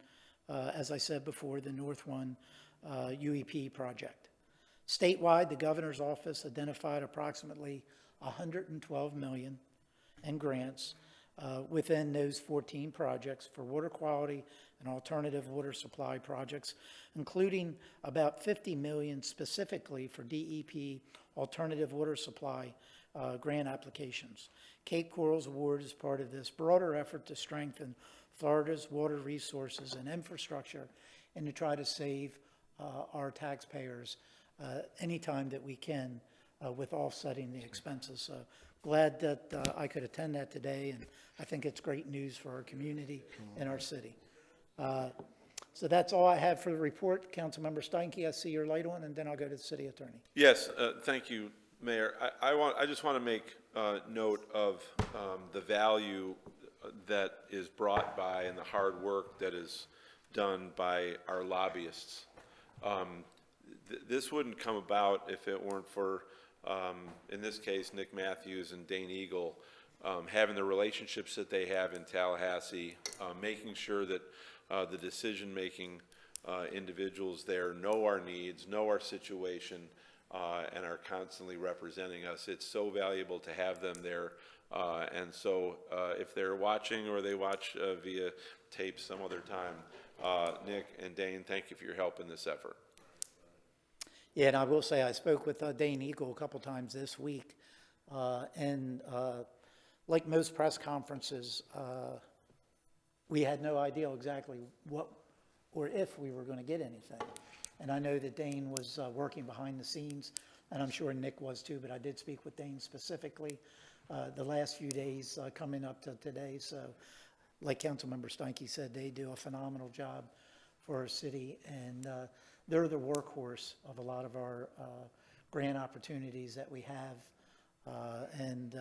as I said before, the North One UEP project. Statewide, the Governor's Office identified approximately $112 million in grants within those 14 projects for water quality and alternative water supply projects, including about $50 million specifically for DEP alternative water supply grant applications. Cape Coral's award is part of this broader effort to strengthen Florida's water resources and infrastructure and to try to save our taxpayers anytime that we can with offsetting the expenses. So glad that I could attend that today, and I think it's great news for our community and our city. So that's all I have for the report. Councilmember Steinke, I see your light on, and then I'll go to the city attorney. Yes, thank you, Mayor. I just want to make note of the value that is brought by and the hard work that is done by our lobbyists. This wouldn't come about if it weren't for, in this case, Nick Matthews and Dane Eagle, having the relationships that they have in Tallahassee, making sure that the decision-making individuals there know our needs, know our situation, and are constantly representing us. It's so valuable to have them there. And so if they're watching or they watch via tape some other time, Nick and Dane, thank you for your help in this effort. Yeah, and I will say I spoke with Dane Eagle a couple times this week, and like most press conferences, we had no idea exactly what or if we were going to get anything. And I know that Dane was working behind the scenes, and I'm sure Nick was too, but I did speak with Dane specifically the last few days coming up to today. So like Councilmember Steinke said, they do a phenomenal job for our city, and they're the workhorse of a lot of our grant opportunities that we have, and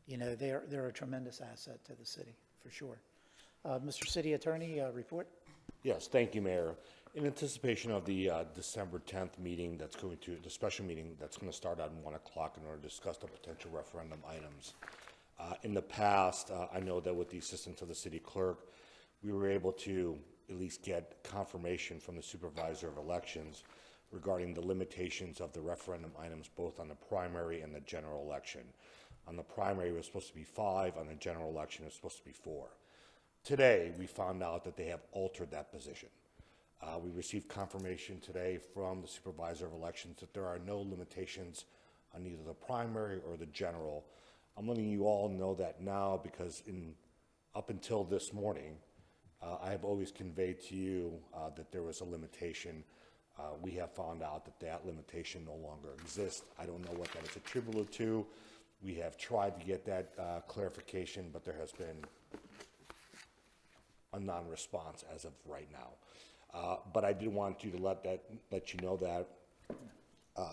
you know, they're a tremendous asset to the city, for sure. Mr. City Attorney, report. Yes, thank you, Mayor. In anticipation of the December 10th meeting that's going to, the special meeting that's going to start at 1 o'clock in order to discuss the potential referendum items. In the past, I know that with the assistance of the city clerk, we were able to at least get confirmation from the supervisor of elections regarding the limitations of the referendum items, both on the primary and the general election. On the primary, it was supposed to be 5. On the general election, it was supposed to be 4. Today, we found out that they have altered that position. We received confirmation today from the supervisor of elections that there are no limitations on either the primary or the general. I'm letting you all know that now because up until this morning, I have always conveyed to you that there was a limitation. We have found out that that limitation no longer exists. I don't know what that is attributable to. We have tried to get that clarification, but there has been a non-response as of right now. But I did want you to let you know that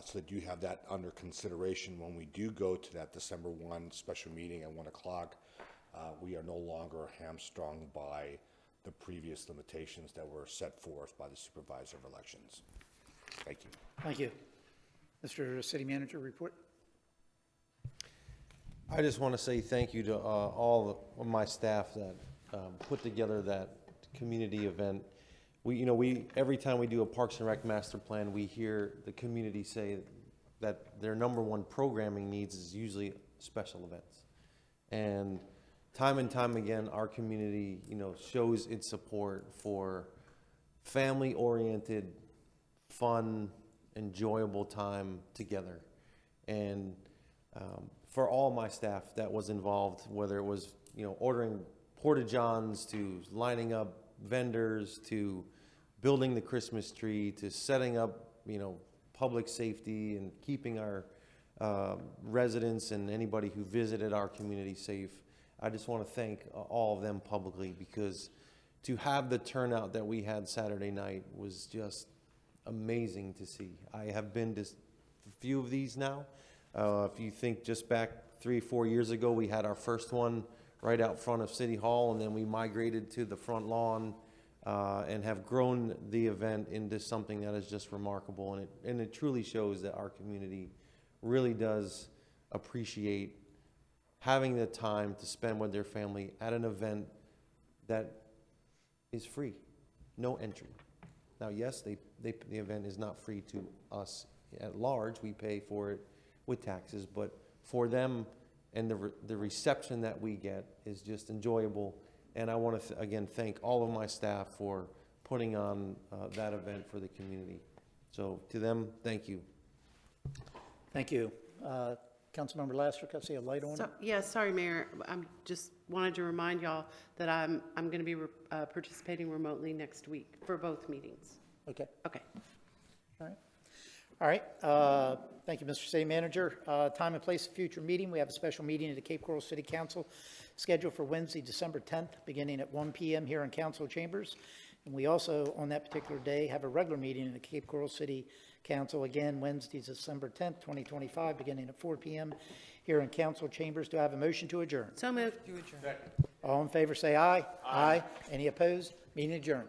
so that you have that under consideration when we do go to that December 1 special meeting at 1 o'clock. We are no longer hamstrung by the previous limitations that were set forth by the supervisor of elections. Thank you. Thank you. Mr. City Manager, report. I just want to say thank you to all of my staff that put together that community event. We every time we do a Parks and Rec master plan, we hear the community say that their number one programming needs is usually special events. And time again, our community, shows its support for family-oriented, fun, enjoyable time together. And for all my staff that was involved, whether it was, ordering porta-johns to lining up vendors to building the Christmas tree to setting up, public safety and keeping our residents and anybody who visited our community safe. I just want to thank all of them publicly, because to have the turnout that we had Saturday night was just amazing to see. I have been to a few of these now. If you think just back 3-4 years ago, we had our first one right out front of City Hall, and then we migrated to the front lawn and have grown the event into something that is just remarkable. And it truly shows that our community really does appreciate having the time to spend with their family at an event that is free, no entry. Now, yes, the event is not free to us at large. We pay for it with taxes, but for them and the reception that we get is just enjoyable. And I want to, again, thank all of my staff for putting on that event for the community. So to them, thank you. Thank you. Councilmember Lastrick, I see a light on. Yeah, sorry, Mayor. I'm just wanted to remind y'all that I'm going to be participating remotely next week for both meetings. Okay. Okay. All right. All right. Thank you, Mr. City Manager. Time and place of future meeting. We have a special meeting of the Cape Coral City Council scheduled for Wednesday, December 10th, beginning at 1 p.m. here in Council Chambers. And we also, on that particular day, have a regular meeting in the Cape Coral City Council, again, Wednesday, December 10th, 2025, beginning at 4 p.m. here in Council Chambers. Do I have a motion to adjourn? So moved. All in favor, say aye. Aye. Any opposed? Meeting adjourned.